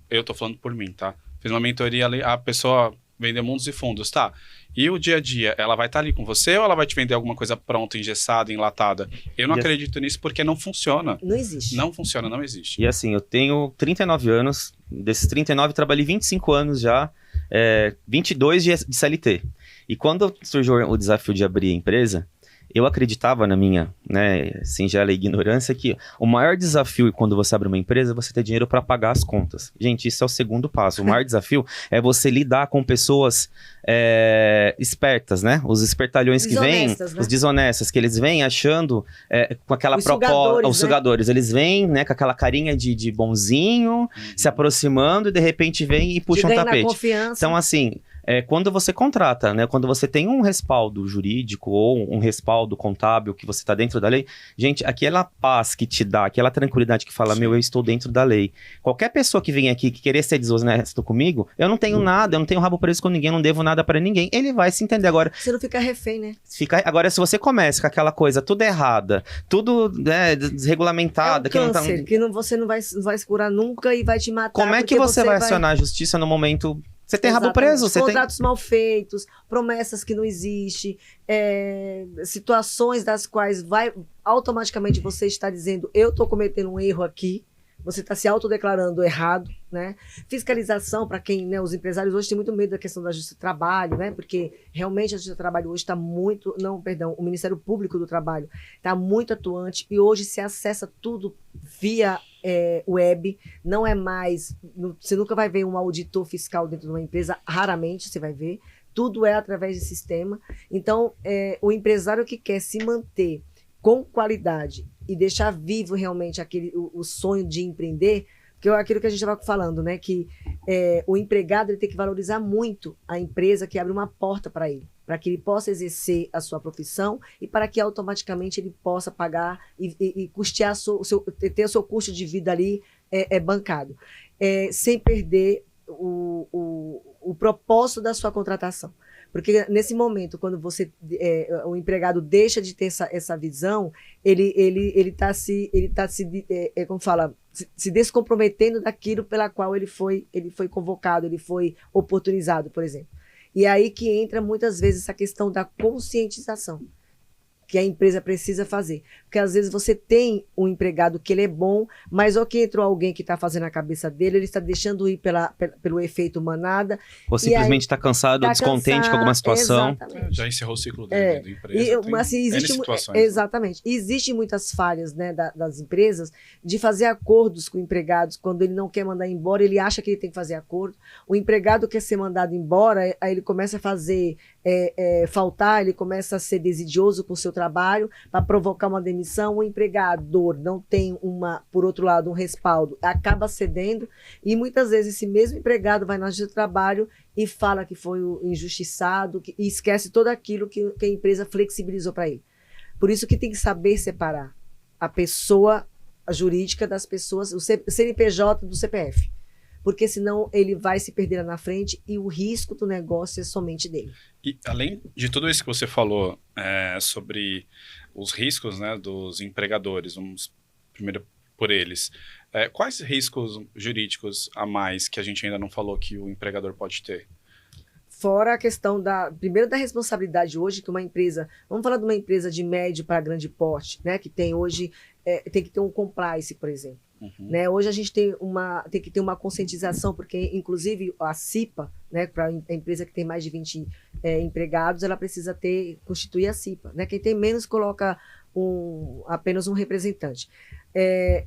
eu tô falando por mim, tá? Fez uma mentoria ali, a pessoa vender mundos e fundos, tá? E o dia a dia, ela vai estar ali com você ou ela vai te vender alguma coisa pronta, engessada, enlatada? Eu não acredito nisso porque não funciona. Não existe. Não funciona, não existe. E assim, eu tenho 39 anos, desses 39 trabalhei 25 anos já, 22 de CLT. E quando surgiu o desafio de abrir a empresa, eu acreditava na minha, né, singela ignorância que o maior desafio quando você abre uma empresa é você ter dinheiro para pagar as contas. Gente, isso é o segundo passo. O maior desafio é você lidar com pessoas espertas, né? Os espertalhões que vêm, né? Os desonestos, que eles vêm achando com aquela proposta... Os sugadores, eles vêm, né, com aquela carinha de bonzinho, se aproximando e de repente vem e puxa um tapete. Então, assim... quando você contrata, né, quando você tem um respaldo jurídico ou um respaldo contábil que você está dentro da lei, gente, aquela paz que te dá, aquela tranquilidade que fala, eu estou dentro da lei. Qualquer pessoa que vem aqui que querer ser desonesto comigo, eu não tenho nada, eu não tenho rabo preso com ninguém, eu não devo nada para ninguém, ele vai se entender. Agora, você não fica refém, né? Agora, se você começa com aquela coisa tudo errada, tudo desregulamentada... câncer, que você não vai se curar nunca e vai te matar. Como é que você vai acionar a justiça no momento... Você tem rabo preso. Contratos mal feitos, promessas que não existem, situações das quais automaticamente você está dizendo, eu estou cometendo um erro aqui, você está se autodeclarando errado, né? Fiscalização, para quem, né, os empresários hoje têm muito medo da questão da justiça do trabalho, né? Porque realmente a justiça do trabalho hoje está muito... Não, perdão, o Ministério Público do Trabalho está muito atuante e hoje se acessa tudo via web, não é mais... Você nunca vai ver um auditor fiscal dentro de uma empresa, raramente você vai ver, tudo é através de sistema. Então, o empresário que quer se manter com qualidade e deixar vivo realmente o sonho de empreender, porque é aquilo que a gente estava falando, né? Que o empregado ele tem que valorizar muito a empresa que abre uma porta para ele, para que ele possa exercer a sua profissão e para que automaticamente ele possa pagar e custear ter o seu custo de vida ali bancado, sem perder o propósito da sua contratação. Porque nesse momento, quando o empregado deixa de ter essa visão, ele está se descomprometendo daquilo pela qual ele foi convocado, ele foi oportunizado, por exemplo. E aí que entra muitas vezes essa questão da conscientização que a empresa precisa fazer. Porque às vezes você tem um empregado que ele é bom, mas ou que entrou alguém que está fazendo a cabeça dele, ele está deixando ir pelo efeito manada. Ou simplesmente está cansado, descontente com alguma situação. Já encerrou o ciclo dele, da empresa. Exatamente. Existem muitas falhas, né, das empresas de fazer acordos com empregados. Quando ele não quer mandar embora, ele acha que ele tem que fazer acordo. O empregado quer ser mandado embora, aí ele começa a fazer faltar, ele começa a ser desidioso com o seu trabalho para provocar uma demissão, o empregador não tem por outro lado, um respaldo, acaba cedendo e muitas vezes esse mesmo empregado vai na justiça do trabalho e fala que foi injustiçado e esquece tudo aquilo que a empresa flexibilizou para ele. Por isso que tem que saber separar a pessoa jurídica das pessoas, o CNPJ do CPF. Porque senão ele vai se perder lá na frente e o risco do negócio é somente dele. E além de tudo isso que você falou sobre os riscos, né, dos empregadores, vamos primeiro por eles, quais riscos jurídicos a mais que a gente ainda não falou que o empregador pode ter? Fora a questão primeiro da responsabilidade hoje que uma empresa, vamos falar de uma empresa de médio para grande porte, né, que tem hoje, tem que ter um compliance, por exemplo. Uhum. Né? Hoje a gente tem que ter uma conscientização, porque inclusive a CIPA, né, para a empresa que tem mais de 20 empregados, ela precisa constituir a CIPA. Né? Quem tem menos coloca apenas um representante,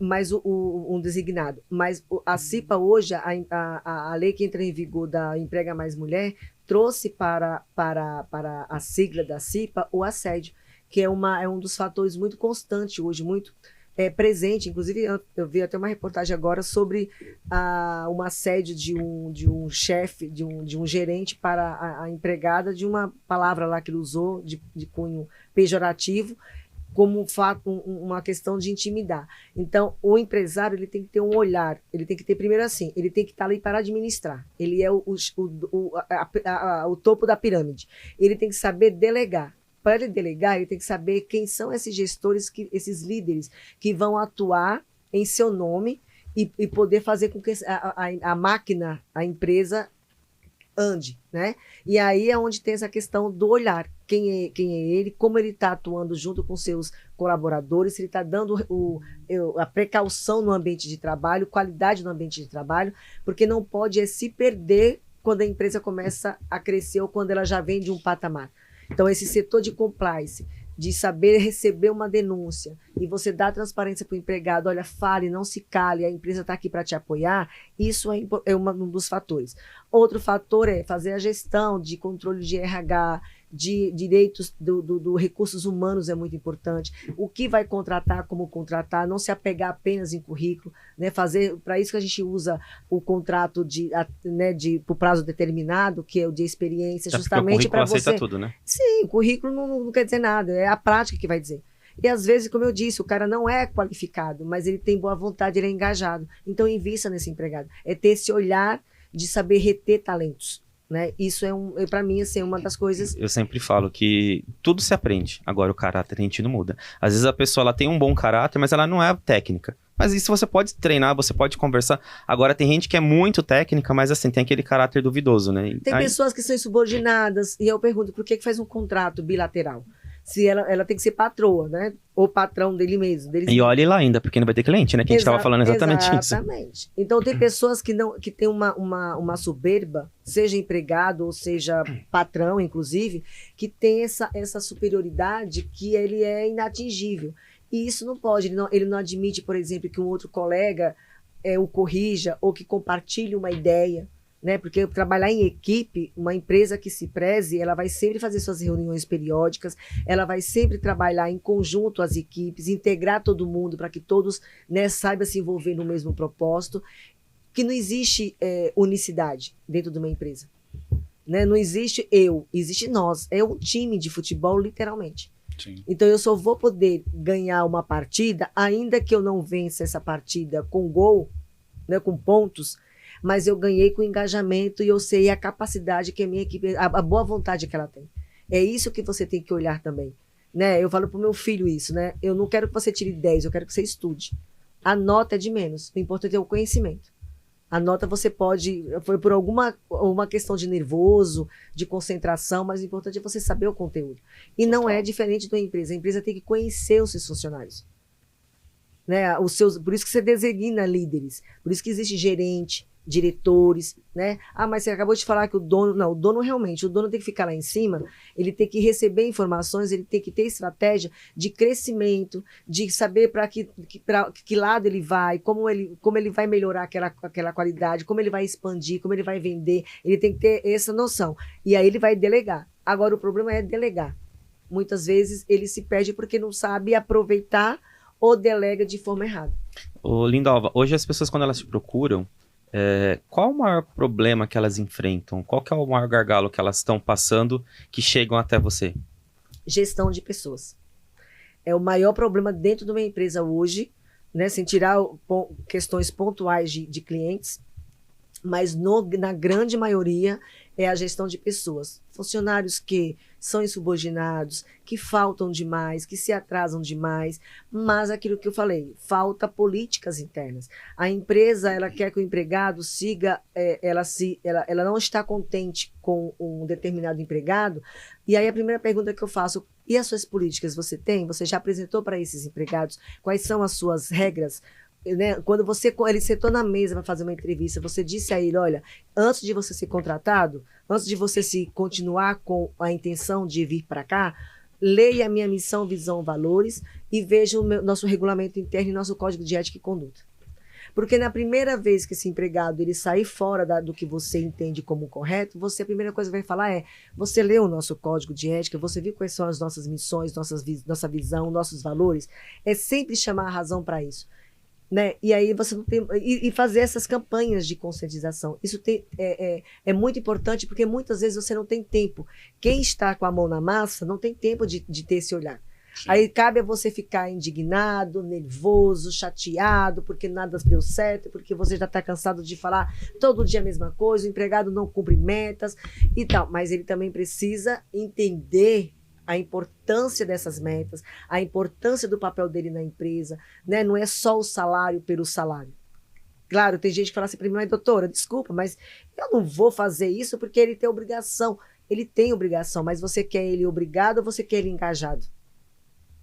mas um designado. Mas a CIPA hoje, a lei que entra em vigor da Emprega Mais Mulher, trouxe para a sigla da CIPA o assédio, que é um dos fatores muito constantes hoje, muito presente. Inclusive, eu vi até uma reportagem agora sobre um assédio de um chefe, de um gerente para a empregada, de uma palavra lá que ele usou, de cunho pejorativo, como uma questão de intimidar. Então, o empresário ele tem que ter um olhar, ele tem que ter, primeiro assim, ele tem que estar ali para administrar. Ele é o topo da pirâmide. Ele tem que saber delegar. Para ele delegar, ele tem que saber quem são esses gestores, esses líderes que vão atuar em seu nome e poder fazer com que a máquina, a empresa, ande, né? E aí é onde tem essa questão do olhar. Quem é ele, como ele está atuando junto com seus colaboradores, se ele está dando a precaução no ambiente de trabalho, qualidade no ambiente de trabalho, porque não pode se perder quando a empresa começa a crescer ou quando ela já vem de um patamar. Então, esse setor de compliance, de saber receber uma denúncia e você dar transparência para o empregado, olha, fale, não se cale, a empresa está aqui para te apoiar, isso é um dos fatores. Outro fator é fazer a gestão de controle de RH, de direitos do recursos humanos é muito importante. O que vai contratar, como contratar, não se apegar apenas em currículo, né? Para isso que a gente usa o contrato por prazo determinado, que é o de experiência, justamente para você. Aceita tudo, né? Sim, o currículo não quer dizer nada, é a prática que vai dizer. E às vezes, como eu disse, o cara não é qualificado, mas ele tem boa vontade, ele é engajado. Então, invista nesse empregado. É ter esse olhar de saber reter talentos. Né? Isso para mim, assim, uma das coisas. Eu sempre falo que tudo se aprende. Agora, o caráter a gente não muda. Às vezes a pessoa ela tem um bom caráter, mas ela não é técnica. Mas isso você pode treinar, você pode conversar. Agora, tem gente que é muito técnica, mas assim, tem aquele caráter duvidoso, né? Tem pessoas que são insubordinadas, e eu pergunto, por que faz um contrato bilateral? Se ela tem que ser patroa, né? Ou patrão dele mesmo. E olhe lá ainda, porque não vai ter cliente, né? Que a gente estava falando exatamente isso. Exatamente. Então, tem pessoas que têm uma soberba, seja empregado ou seja patrão, inclusive, que tem essa superioridade que ele é inatingível. E isso não pode. Ele não admite, por exemplo, que um outro colega o corrija ou que compartilhe uma ideia. Né? Porque trabalhar em equipe, uma empresa que se preze, ela vai sempre fazer suas reuniões periódicas, ela vai sempre trabalhar em conjunto as equipes, integrar todo mundo para que todos, né, saibam se envolver no mesmo propósito, que não existe unicidade dentro de uma empresa. Né? Não existe existe nós. É um time de futebol, literalmente. Sim. Então eu só vou poder ganhar uma partida, ainda que eu não vença essa partida com gol, né, com pontos, mas eu ganhei com engajamento e eu sei a capacidade que a minha equipe, a boa vontade que ela tem. É isso que você tem que olhar também. Né? Eu falo para o meu filho isso, né? Eu não quero que você tire 10, eu quero que você estude. A nota é de menos, o importante é o conhecimento. A nota você foi por uma questão de nervoso, de concentração, mas o importante é você saber o conteúdo. E não é diferente da empresa. A empresa tem que conhecer os seus funcionários. Né? Por isso que você designa líderes, por isso que existe gerente, diretores, né? Mas você acabou de falar que o dono realmente, o dono tem que ficar lá em cima, ele tem que receber informações, ele tem que ter estratégia de crescimento, de saber para que lado ele vai, como ele vai melhorar aquela qualidade, como ele vai expandir, como ele vai vender, ele tem que ter essa noção. E aí ele vai delegar. Agora, o problema é delegar. Muitas vezes ele se perde porque não sabe aproveitar ou delega de forma errada. Ô, Lindalva, hoje as pessoas, quando elas te procuram, qual o maior problema que elas enfrentam? Qual que é o maior gargalo que elas estão passando que chegam até você? Gestão de pessoas. É o maior problema dentro de uma empresa hoje, né, sem tirar questões pontuais de clientes, mas na grande maioria é a gestão de pessoas. Funcionários que são insubordinados, que faltam demais, que se atrasam demais, mas aquilo que eu falei, falta políticas internas. A empresa, ela quer que o empregado siga, ela não está contente com um determinado empregado, e aí a primeira pergunta que eu faço, e as suas políticas você tem? Você já apresentou para esses empregados? Quais são as suas regras? Né? Quando ele sentou na mesa para fazer uma entrevista, você disse a ele, olha, antes de você ser contratado, antes de você se continuar com a intenção de vir para cá, leia a minha missão, visão, valores e veja o nosso regulamento interno e nosso código de ética e conduta. Porque na primeira vez que esse empregado ele sair fora do que você entende como correto, a primeira coisa que vai falar é, você leu o nosso código de ética, você viu quais são as nossas missões, nossa visão, nossos valores, é sempre chamar a razão para isso. Né? E aí você não tem. E fazer essas campanhas de conscientização. Isso é muito importante, porque muitas vezes você não tem tempo. Quem está com a mão na massa não tem tempo de ter esse olhar. Sim. Aí cabe a você ficar indignado, nervoso, chateado, porque nada deu certo, porque você já está cansado de falar todo dia a mesma coisa, o empregado não cumpre metas e tal. Mas ele também precisa entender a importância dessas metas, a importância do papel dele na empresa, né? Não é só o salário pelo salário. Claro, tem gente que fala assim para mim, mas doutora, desculpa, mas eu não vou fazer isso porque ele tem obrigação. Ele tem obrigação, mas você quer ele obrigado ou você quer ele engajado?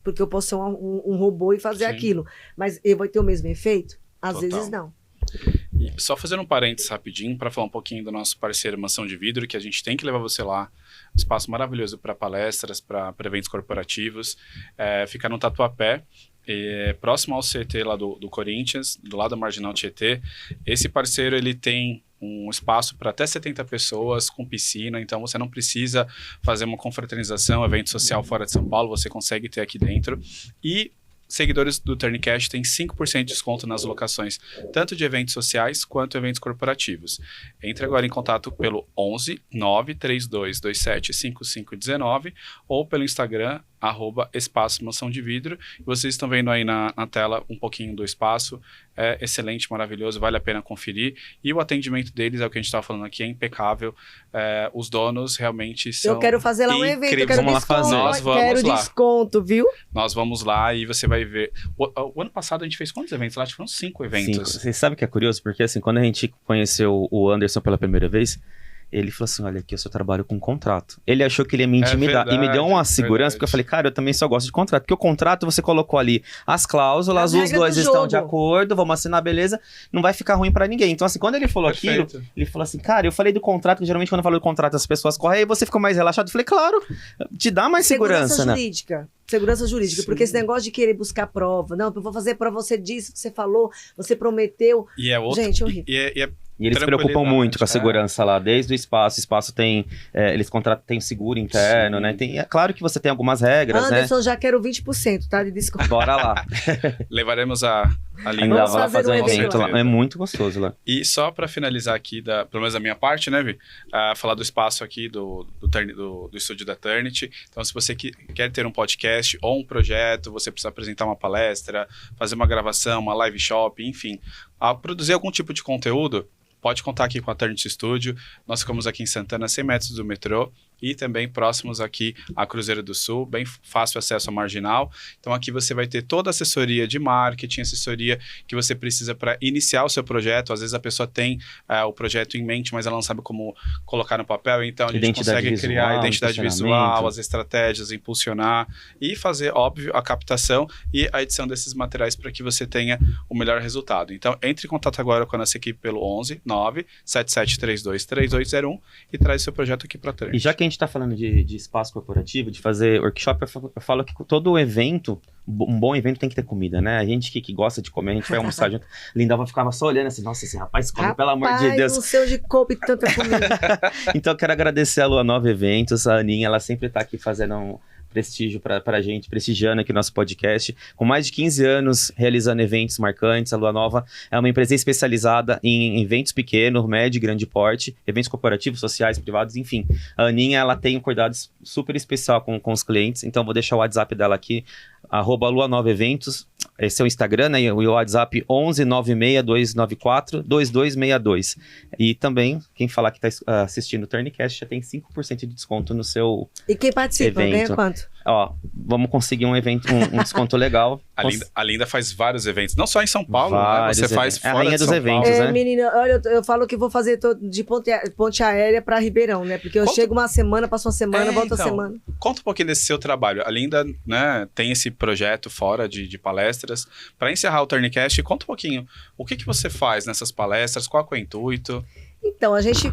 Porque eu posso ser um robô e fazer aquilo, mas ele vai ter o mesmo efeito? Às vezes não. E só fazendo um parênteses rapidinho para falar um pouquinho do nosso parceiro Mansão de Vidro, que a gente tem que levar você lá. Um espaço maravilhoso para palestras, para eventos corporativos. Fica no Tatuapé, próximo ao CT lá do Corinthians, do lado da Marginal Tietê. Esse parceiro ele tem um espaço para até 70 pessoas, com piscina, então você não precisa fazer uma confraternização, evento social fora de São Paulo, você consegue ter aqui dentro. E seguidores do Turncast têm 5% de desconto nas locações, tanto de eventos sociais quanto eventos corporativos. Entre agora em contato pelo 11 93227 5519 ou pelo Instagram, @espaço Mansão de Vidro. Vocês estão vendo aí na tela um pouquinho do espaço. É excelente, maravilhoso, vale a pena conferir. E o atendimento deles, é o que a gente estava falando aqui, é impecável. Os donos realmente são Eu quero fazer lá um evento, eu quero desconto. Nós vamos quero lá. Desconto, viu? Nós vamos lá e você vai ver. O ano passado a gente fez quantos eventos lá? Acho que foram 5 eventos. 5. Você sabe o que é curioso? Porque assim, quando a gente conheceu o Anderson pela primeira vez, ele falou assim, olha aqui, eu só trabalho com contrato. Ele achou que ele ia me intimidar e me deu uma segurança, porque eu falei, cara, eu também só gosto de contrato. Porque o contrato, você colocou ali as cláusulas, os dois estão de acordo, vamos assinar, beleza, não vai ficar ruim pra ninguém. Então assim, quando ele falou aquilo, ele falou assim, cara, eu falei do contrato, que geralmente quando eu falo do contrato as pessoas correm, aí você ficou mais relaxado. Eu falei, claro, te dá mais segurança, né? Segurança jurídica, Sim. porque esse negócio de querer buscar prova, não, eu vou fazer prova, você disse, você falou, você prometeu. E é outro, gente, horrível. E eles se preocupam muito com a segurança lá, desde o espaço. O espaço tem, eles tem seguro interno, né? É claro que você tem algumas regras, Anderson, já quero 20%, tá? De desconto. Bora lá. Levaremos a Linda Vamos lá fazer um evento lá. É muito gostoso lá. E só para finalizar aqui, pelo menos da minha parte, né, Vi? Falar do espaço aqui do estúdio da Turnity. Então, se você quer ter um podcast ou um projeto, você precisa apresentar uma palestra, fazer uma gravação, uma live shop, enfim, produzir algum tipo de conteúdo, pode contar aqui com a Turnity Studio. Nós ficamos aqui em Santana, 100 metros do metrô, e também próximos aqui à Cruzeiro do Sul, bem fácil acesso à Marginal. Então aqui você vai ter toda a assessoria de marketing, assessoria que você precisa para iniciar o seu projeto. Às vezes a pessoa tem o projeto em mente, mas ela não sabe como colocar no papel, então a gente consegue criar a identidade visual, as estratégias, impulsionar e fazer, óbvio, a captação e a edição desses materiais para que você tenha o melhor resultado. Então entre em contato agora com a nossa equipe pelo 11 977323201 e traz o seu projeto aqui para a Turnity. E já que a gente está falando de espaço corporativo, de fazer workshop, eu falo que todo evento, um bom evento tem que ter comida, né? A gente que gosta de comer, a gente vai almoçar junto. Lindalva ficava só olhando assim, nossa, esse rapaz come, pelo amor de Deus. Não sei onde coube tanta comida. Então eu quero agradecer a Lua Nova Eventos, a Aninha, ela sempre tá aqui fazendo um prestígio pra gente, prestigiando aqui nosso podcast. Com mais de 15 anos realizando eventos marcantes, a Lua Nova é uma empresa especializada em eventos pequenos, médio e grande porte, eventos corporativos, sociais, privados, enfim. A Aninha, ela tem um cuidado super especial com os clientes, então vou deixar o WhatsApp dela aqui, @Lua9Eventos, esse é o Instagram, né, e o WhatsApp 11-96294-2262. E também, quem falar que está assistindo o Turncast já tem 5% de desconto no seu E quem participa, evento. ganha quanto? Ó, vamos conseguir um evento, um desconto legal. A Linda faz vários eventos, não só em São Paulo, né? Vários Você faz eventos. É a fora rainha de dos São eventos, Paulo. né? Menina, olha, eu falo que vou fazer de ponte aérea para Ribeirão, né? Porque eu chego uma semana, passo uma semana, volto a semana. Conta um pouquinho desse seu trabalho. A Linda, né, tem esse projeto fora de palestras. Para encerrar o Turncast, conta um pouquinho. O que você faz nessas palestras? Qual é o intuito? Então, a gente...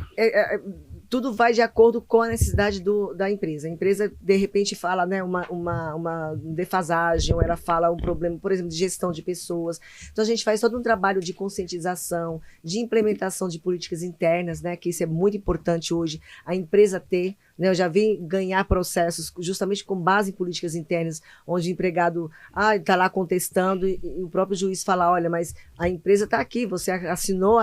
tudo vai de acordo com a necessidade da empresa. A empresa, de repente, fala, né, uma defasagem, ou ela fala um problema, por exemplo, de gestão de pessoas. Então, a gente faz todo um trabalho de conscientização, de implementação de políticas internas, né, que isso é muito importante hoje, a empresa ter. Né, eu já vi ganhar processos justamente com base em políticas internas, onde o empregado está lá contestando e o próprio juiz fala, olha, mas a empresa está aqui, você assinou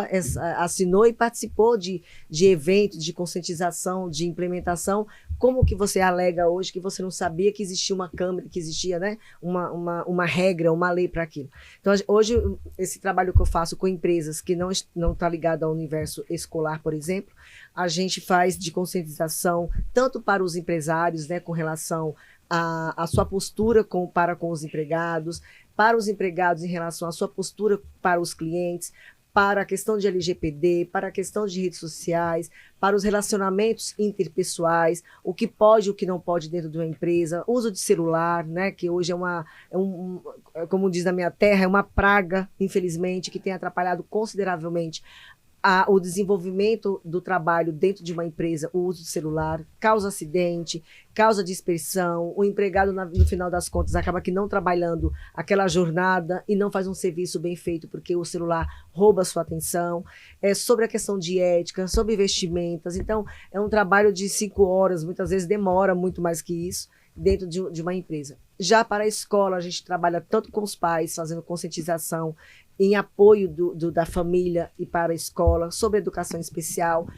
e participou de eventos, de conscientização, de implementação. Como que você alega hoje que você não sabia que existia uma Câmara, que existia, né, uma regra, uma lei para aquilo? Então, hoje, esse trabalho que eu faço com empresas que não está ligado ao universo escolar, por exemplo, a gente faz de conscientização tanto para os empresários, né, com relação à sua postura para com os empregados, para os empregados em relação à sua postura para os clientes, para a questão de LGPD, para a questão de redes sociais, para os relacionamentos interpessoais, o que pode e o que não pode dentro de uma empresa, uso de celular, né, que hoje como diz na minha terra, é uma praga, infelizmente, que tem atrapalhado consideravelmente o desenvolvimento do trabalho dentro de uma empresa, o uso do celular, causa acidente, causa dispersão, o empregado, no final das contas, acaba que não trabalhando aquela jornada e não faz um serviço bem feito porque o celular rouba a sua atenção. É sobre a questão de ética, sobre vestimentas. Então, é um trabalho de 5 horas, muitas vezes demora muito mais que isso, dentro de uma empresa. Já para a escola, a gente trabalha tanto com os pais, fazendo conscientização, em apoio da família e para a escola, sobre educação especial,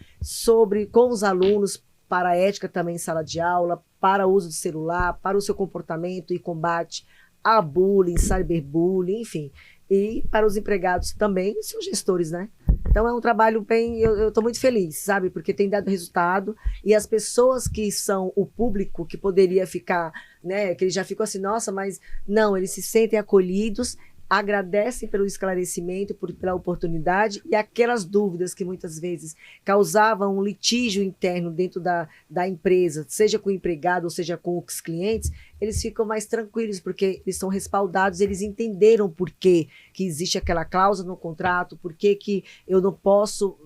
com os alunos, para a ética também em sala de aula, para o uso de celular, para o seu comportamento e combate a bullying, cyberbullying, enfim. E para os empregados também, e seus gestores, né? Então é um trabalho bem... Eu estou muito feliz, sabe? Porque tem dado resultado e as pessoas que são o público que poderia ficar, né? Que eles já ficam assim, nossa, mas não, eles se sentem acolhidos, agradecem pelo esclarecimento, pela oportunidade, e aquelas dúvidas que muitas vezes causavam um litígio interno dentro da empresa, seja com o empregado ou seja com os clientes, eles ficam mais tranquilos, porque eles são respaldados, eles entenderam por que existe aquela cláusula no contrato, por que eu não posso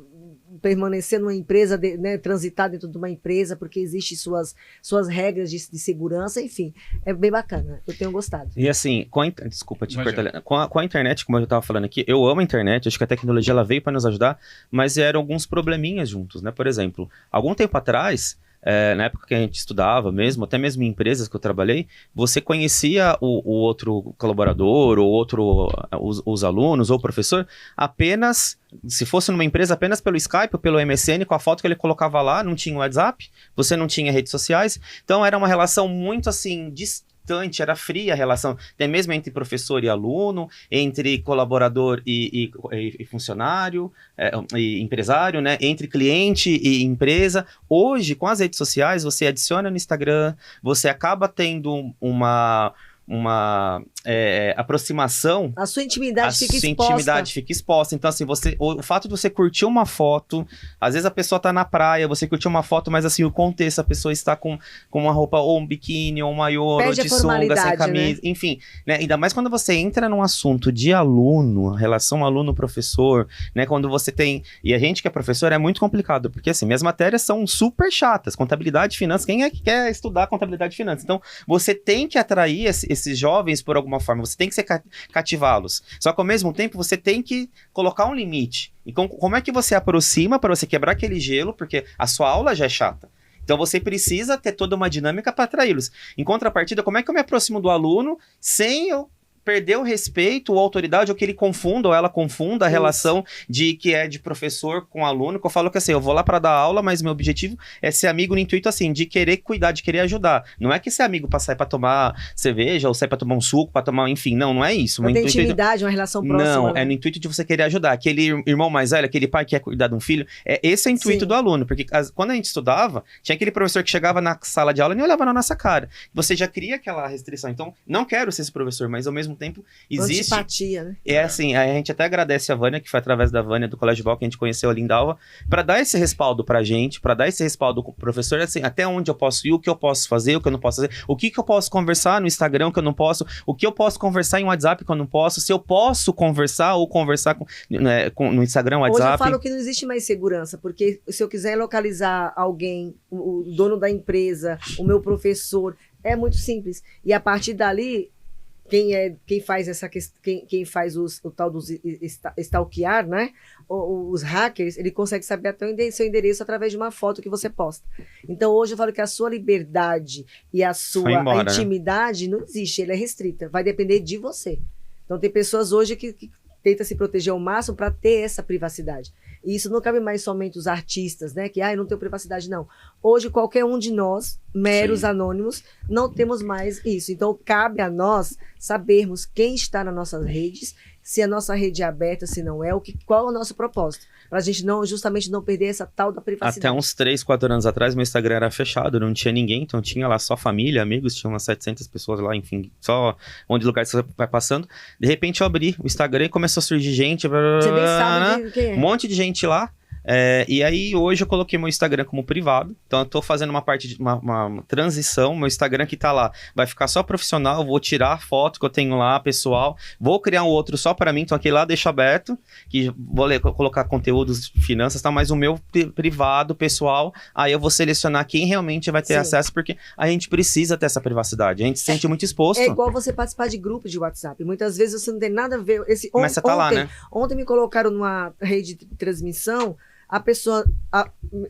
permanecer numa empresa, né, transitar dentro de uma empresa, porque existem suas regras de segurança, enfim, é bem bacana, eu tenho gostado. E assim, desculpa te cortar, com a internet, como eu estava falando aqui, eu amo a internet, acho que a tecnologia ela veio para nos ajudar, mas vieram alguns probleminhas juntos, né? Por exemplo, algum tempo atrás, na época que a gente estudava mesmo, até mesmo em empresas que eu trabalhei, você conhecia o outro colaborador, ou os alunos, ou o professor, apenas, se fosse numa empresa, apenas pelo Skype ou pelo MSN, com a foto que ele colocava lá, não tinha WhatsApp, você não tinha redes sociais, então era uma relação muito assim, distante, era fria a relação, até mesmo entre professor e aluno, entre colaborador e funcionário, e empresário, né? Entre cliente e empresa. Hoje, com as redes sociais, você adiciona no Instagram, você acaba tendo uma aproximação, A sua intimidade fica sua exposta. intimidade fica exposta. Então, assim, o fato de você curtir uma foto, às vezes a pessoa tá na praia, você curtiu uma foto, mas assim, o contexto, a pessoa está com uma roupa, ou um biquíni, ou um maiô, ou Perde de a sunga, sem formalidade, camisa, enfim, né? Ainda mais quando você entra num assunto de aluno, relação aluno-professor, né? Quando você tem... E a gente que é professor é muito complicado, porque assim, minhas matérias são super chatas, contabilidade e finanças, quem é que quer estudar contabilidade e finanças? Então, você tem que atrair esses jovens por alguma forma, você tem que cativá-los. Só que ao mesmo tempo, você tem que colocar um limite. E como é que você aproxima para você quebrar aquele gelo, porque a sua aula já é chata. Então você precisa ter toda uma dinâmica para atraí-los. Em contrapartida, como é que eu me aproximo do aluno sem eu perder o respeito ou a autoridade, ou que ele confunda ou ela confunda a relação de que é de professor com aluno, que eu falo que assim, eu vou lá para dar aula, mas meu objetivo é ser amigo no intuito assim, de querer cuidar, de querer ajudar. Não é que ser amigo para sair para tomar cerveja, ou sair para tomar um suco, para tomar, enfim, não é isso. Não tem intimidade, uma relação próxima. Não, né? é no intuito de você querer ajudar. Aquele irmão mais velho, aquele pai que quer cuidar de um filho, esse é o intuito do aluno, porque quando a gente estudava, tinha aquele professor que chegava na sala de aula e nem olhava na nossa cara. Você já cria aquela restrição. Então, não quero ser esse professor, mas ao mesmo tempo existe... Antipatia, né? É assim, a gente até agradece a Vânia, que foi através da Vânia do Colégio Val que a gente conheceu a Lindalva, para dar esse respaldo pra gente, para dar esse respaldo com o professor, assim, até onde eu posso ir, o que eu posso fazer, o que eu não posso fazer, o que eu posso conversar no Instagram que eu não posso, o que eu posso conversar em WhatsApp que eu não posso, se eu posso conversar ou conversar no Instagram, WhatsApp. Hoje eu falo que não existe mais segurança, porque se eu quiser localizar alguém, o dono da empresa, o meu professor, é muito simples. E a partir dali, quem faz quem faz o tal dos stalkear, né? Os hackers, ele consegue saber até o seu endereço através de uma foto que você posta. Então hoje eu falo que a sua liberdade e a sua intimidade não existe, ela é restrita, vai depender de você. Então tem pessoas hoje que tentam se proteger ao máximo para ter essa privacidade. E isso não cabe mais somente os artistas, né? Que, eu não tenho privacidade, não. Hoje, qualquer um de nós, meros anônimos, não temos mais isso. Então, cabe a nós sabermos quem está nas nossas redes, se a nossa rede é aberta, se não é, qual é o nosso propósito. Pra gente justamente não perder essa tal da privacidade. Até uns 3, 4 anos atrás, meu Instagram era fechado, não tinha ninguém, então tinha lá só família, amigos, tinha umas 700 pessoas lá, enfim, só onde lugar você vai passando. De repente eu abri o Instagram e começou a surgir gente, você nem sabe quem é. Um monte de gente lá. E aí hoje eu coloquei meu Instagram como privado, então eu tô fazendo uma transição, meu Instagram que tá lá vai ficar só profissional, eu vou tirar a foto que eu tenho lá, pessoal, vou criar um outro só para mim, então aquele lá deixa aberto, que vou colocar conteúdos de finanças, tá, mas o meu privado, pessoal, aí eu vou selecionar quem realmente vai ter acesso, porque a gente precisa ter essa privacidade, a gente se sente muito exposto. É igual você participar de grupos de WhatsApp, muitas vezes você não tem nada a ver, mas você tá lá, né? Ontem me colocaram numa rede de transmissão. A pessoa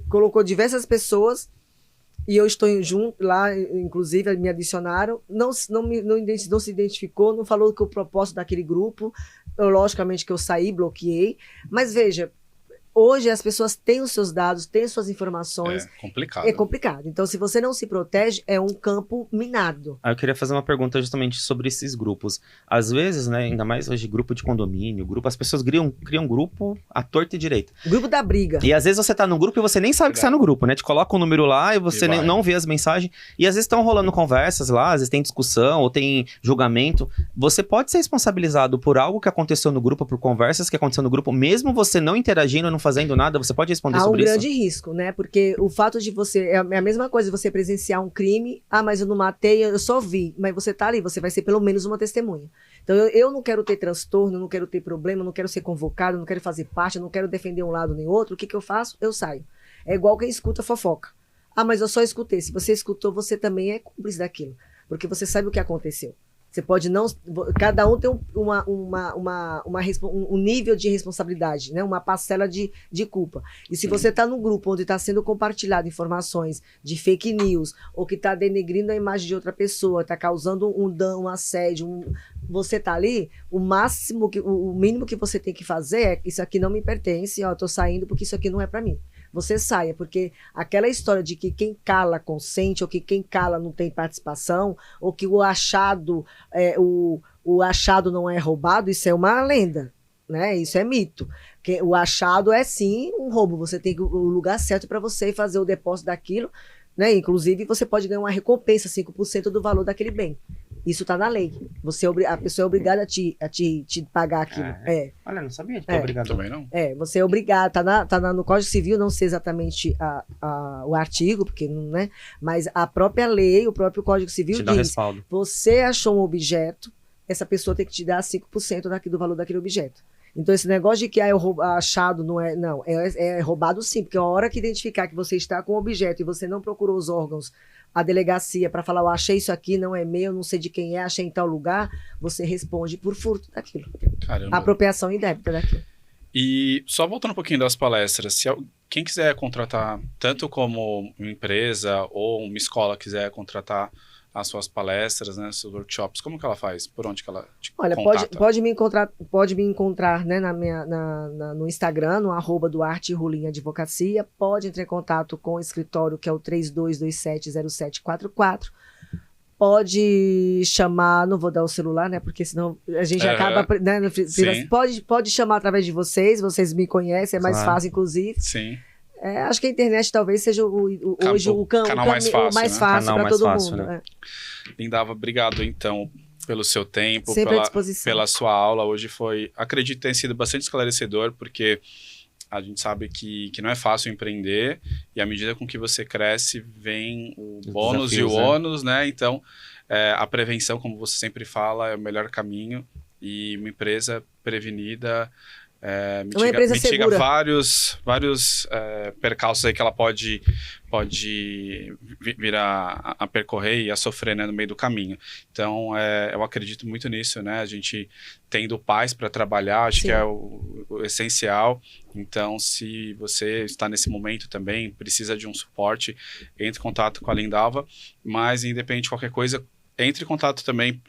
colocou diversas pessoas e eu estou junto lá, inclusive me adicionaram, não se identificou, não falou que o propósito daquele grupo, logicamente que eu saí, bloqueei, mas veja, hoje as pessoas têm os seus dados, têm suas informações. É complicado. É complicado. Então, se você não se protege, é um campo minado. Eu queria fazer uma pergunta justamente sobre esses grupos. Às vezes, né, ainda mais hoje, grupo de condomínio, as pessoas criam grupo à torta e direita. Grupo da briga. E às vezes você tá no grupo e você nem sabe que você tá no grupo, né? Te coloca um número lá e você não vê as mensagens. E às vezes estão rolando conversas lá, às vezes tem discussão ou tem julgamento. Você pode ser responsabilizado por algo que aconteceu no grupo, por conversas que aconteceu no grupo, mesmo você não interagindo, não fazendo nada, você pode responder sobre isso? Há um grande risco, né? Porque o fato de você... É a mesma coisa de você presenciar um crime. Mas eu não matei, eu só vi. Mas você tá ali, você vai ser pelo menos uma testemunha. Então eu não quero ter transtorno, não quero ter problema, não quero ser convocado, não quero fazer parte, não quero defender um lado nem outro. O que eu faço? Eu saio. É igual quem escuta fofoca. Mas eu só escutei. Se você escutou, você também é cúmplice daquilo. Porque você sabe o que aconteceu. Você pode não... Cada um tem um nível de responsabilidade, né? Uma parcela de culpa. E se você está num grupo onde está sendo compartilhado informações de fake news, ou que está denegrindo a imagem de outra pessoa, está causando um dano, um assédio, você está ali, o mínimo que você tem que fazer é: isso aqui não me pertence, eu estou saindo porque isso aqui não é para mim. Você saia, porque aquela história de que quem cala consente, ou que quem cala não tem participação, ou que o achado não é roubado, isso é uma lenda, né? Isso é mito. O achado é sim um roubo, você tem o lugar certo para você fazer o depósito daquilo, né? Inclusive você pode ganhar uma recompensa, 5% do valor daquele bem. Isso está na lei. A pessoa é obrigada a te pagar aquilo. Olha, não sabia de que é obrigado. Também não. Você é obrigado. No Código Civil, não sei exatamente o artigo, porque não, né? Mas a própria lei, o próprio Código Civil Te dá um diz: respaldo. você achou um objeto, essa pessoa tem que te dar 5% do valor daquele objeto. Então, esse negócio de que é achado não é. Não, é roubado sim, porque a hora que identificar que você está com o objeto e você não procurou os órgãos, a delegacia, para falar, eu achei isso aqui, não é meu, não sei de quem é, achei em tal lugar, você responde por furto daquilo. Caramba. Apropriação indébita daquilo. E só voltando um pouquinho das palestras, quem quiser contratar, tanto como uma empresa ou uma escola quiser contratar as suas palestras, né, seus workshops, como que ela faz? Por onde que ela te contata? Pode me encontrar, né, no Instagram, no @DuarteRolim Advocacia. Pode entrar em contato com o escritório, que é o 32270744. Pode chamar, não vou dar o celular, né, porque senão a gente acaba, né, pode chamar através de vocês me conhecem, é mais fácil, inclusive. Sim. Acho que a internet talvez seja hoje o canal mais fácil para todo mundo. Né? Lindava, obrigado então pelo seu tempo, pela sua aula. Hoje acredito que tenha sido bastante esclarecedor, porque a gente sabe que não é fácil empreender, e à medida com que você cresce, vem o bônus e o ônus, né? Então, a prevenção, como você sempre fala, é o melhor caminho, e uma empresa prevenida mitiga vários percalços aí que ela pode vir a percorrer e a sofrer, né, no meio do caminho. Então, eu acredito muito nisso, né? A gente tendo paz para trabalhar, acho que é o essencial. Então, se você está nesse momento também, precisa de um suporte, entre em contato com a Lindava, mas independente de qualquer coisa, entre em contato também,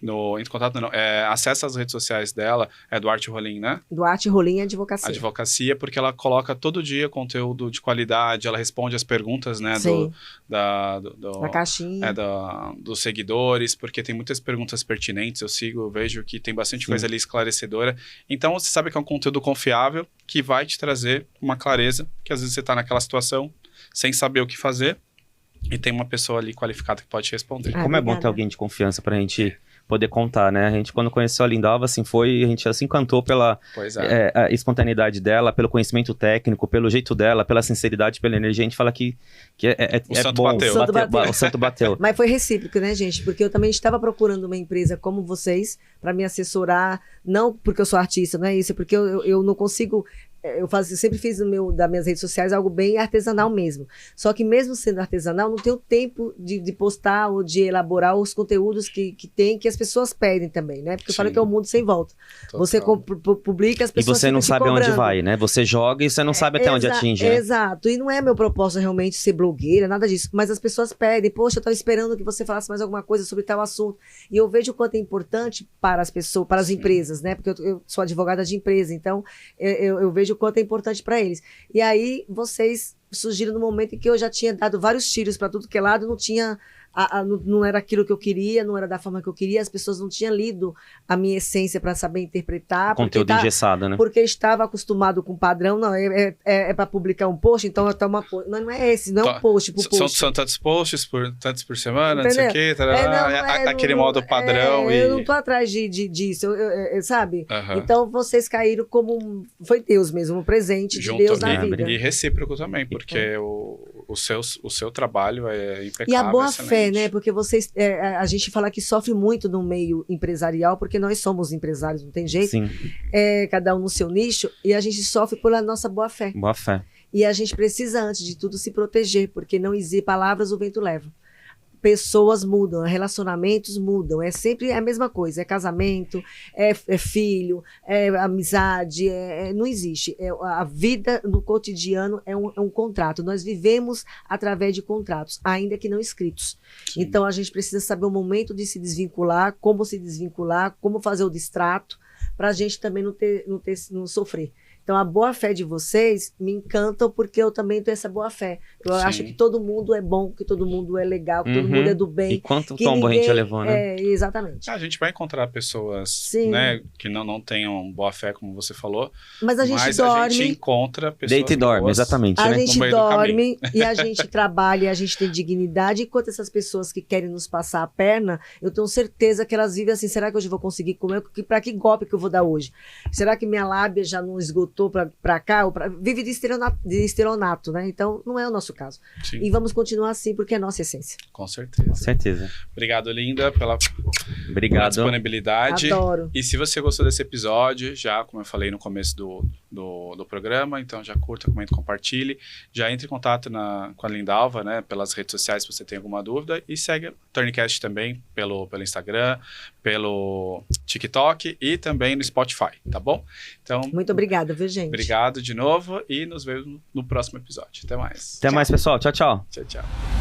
acessa as redes sociais dela, é Duarte Rolim, né? Duarte Rolim Advocacia. Advocacia, porque ela coloca todo dia conteúdo de qualidade, ela responde as perguntas, né, da caixinha. Dos seguidores, porque tem muitas perguntas pertinentes, eu vejo que tem bastante coisa ali esclarecedora. Então, você sabe que é um conteúdo confiável, que vai te trazer uma clareza, que às vezes você está naquela situação, sem saber o que fazer, e tem uma pessoa ali qualificada que pode te responder. Como é bom ter alguém de confiança pra gente poder contar, né? A gente, quando conheceu a Lindava, a gente se encantou pela a espontaneidade dela, pelo conhecimento técnico, pelo jeito dela, pela sinceridade, pela energia. A gente fala que o santo bateu. O santo bateu. Mas foi recíproco, né, gente? Porque eu também estava procurando uma empresa como vocês para me assessorar, não porque eu sou artista, não é isso, é porque eu não consigo... Eu sempre fiz das minhas redes sociais algo bem artesanal mesmo. Só que mesmo sendo artesanal, não tenho tempo de postar ou de elaborar os conteúdos que as pessoas pedem também, né? Porque eu falo que é um mundo sem volta. Total. Você publica, as pessoas... E você não sabe onde vai, né? Você joga e você não sabe até onde atinge. Né? Exato. E não é meu propósito realmente ser blogueira, nada disso. Mas as pessoas pedem, poxa, eu estava esperando que você falasse mais alguma coisa sobre tal assunto. E eu vejo o quanto é importante para as pessoas, para as empresas, né? Porque eu sou advogada de empresa, então eu vejo o quanto é importante para eles. E aí, vocês surgiram no momento em que eu já tinha dado vários tiros para tudo que é lado, não era aquilo que eu queria, não era da forma que eu queria, as pessoas não tinham lido a minha essência para saber interpretar. Conteúdo engessado, né? Porque estava acostumado com padrão, não, é para publicar um post, então eu tomo post. Não é esse, não é um post por post. São tantos posts, tantos por semana, não sei o quê, aquele modo padrão. Eu não tô atrás disso, sabe? Então vocês caíram como foi Deus mesmo, um presente de Deus na vida. E recíproco também, porque o seu trabalho é impecável. E a boa fé, né? Porque vocês, a gente fala que sofre muito no meio empresarial, porque nós somos empresários, não tem jeito. Sim. Cada um no seu nicho, e a gente sofre pela nossa boa fé. Boa fé. E a gente precisa, antes de tudo, se proteger, porque não existe palavras, o vento leva. Pessoas mudam, relacionamentos mudam, é sempre a mesma coisa, é casamento, é filho, é amizade, não existe. A vida no cotidiano é um contrato, nós vivemos através de contratos, ainda que não escritos. Sim. Então a gente precisa saber o momento de se desvincular, como fazer o distrato, para a gente também não sofrer. Então, a boa-fé de vocês me encantam porque eu também tenho essa boa-fé. Eu Sim. acho que todo mundo é bom, que todo mundo é legal, que todo Uhum. mundo é do E bem. quanto que tombo a gente já ninguém- levou, né? É, exatamente. A gente vai encontrar pessoas, Sim. né, que não tenham boa fé, como você falou, Mas a gente mas dorme. a gente encontra pessoas Deita e dorme, boas. exatamente, A né? gente No meio do dorme e a gente trabalha e a gente tem dignidade. Enquanto essas pessoas que querem nos passar a perna, eu tenho certeza que elas vivem assim, será que hoje eu vou conseguir comer? Para que golpe que eu vou dar hoje? Será que minha lábia já não esgotou para cá? Vive de estelionato, né? Então, não é o nosso caso. Sim, E vamos continuar assim, porque é a nossa essência. com certeza. Com certeza. Obrigado, Linda, pela Obrigado. disponibilidade. Adoro. E se você gostou desse episódio, já, como eu falei no começo do programa, então já curta, comenta, compartilhe. Já entre em contato com a Lindalva, né, pelas redes sociais se você tem alguma dúvida. E segue o Turncast também pelo Instagram, pelo TikTok e também no Spotify, tá bom? Então, Muito obrigada, viu, gente? obrigado de novo e nos vemos no próximo episódio. Até mais. Até mais, pessoal. Tchau, tchau. Tchau, tchau.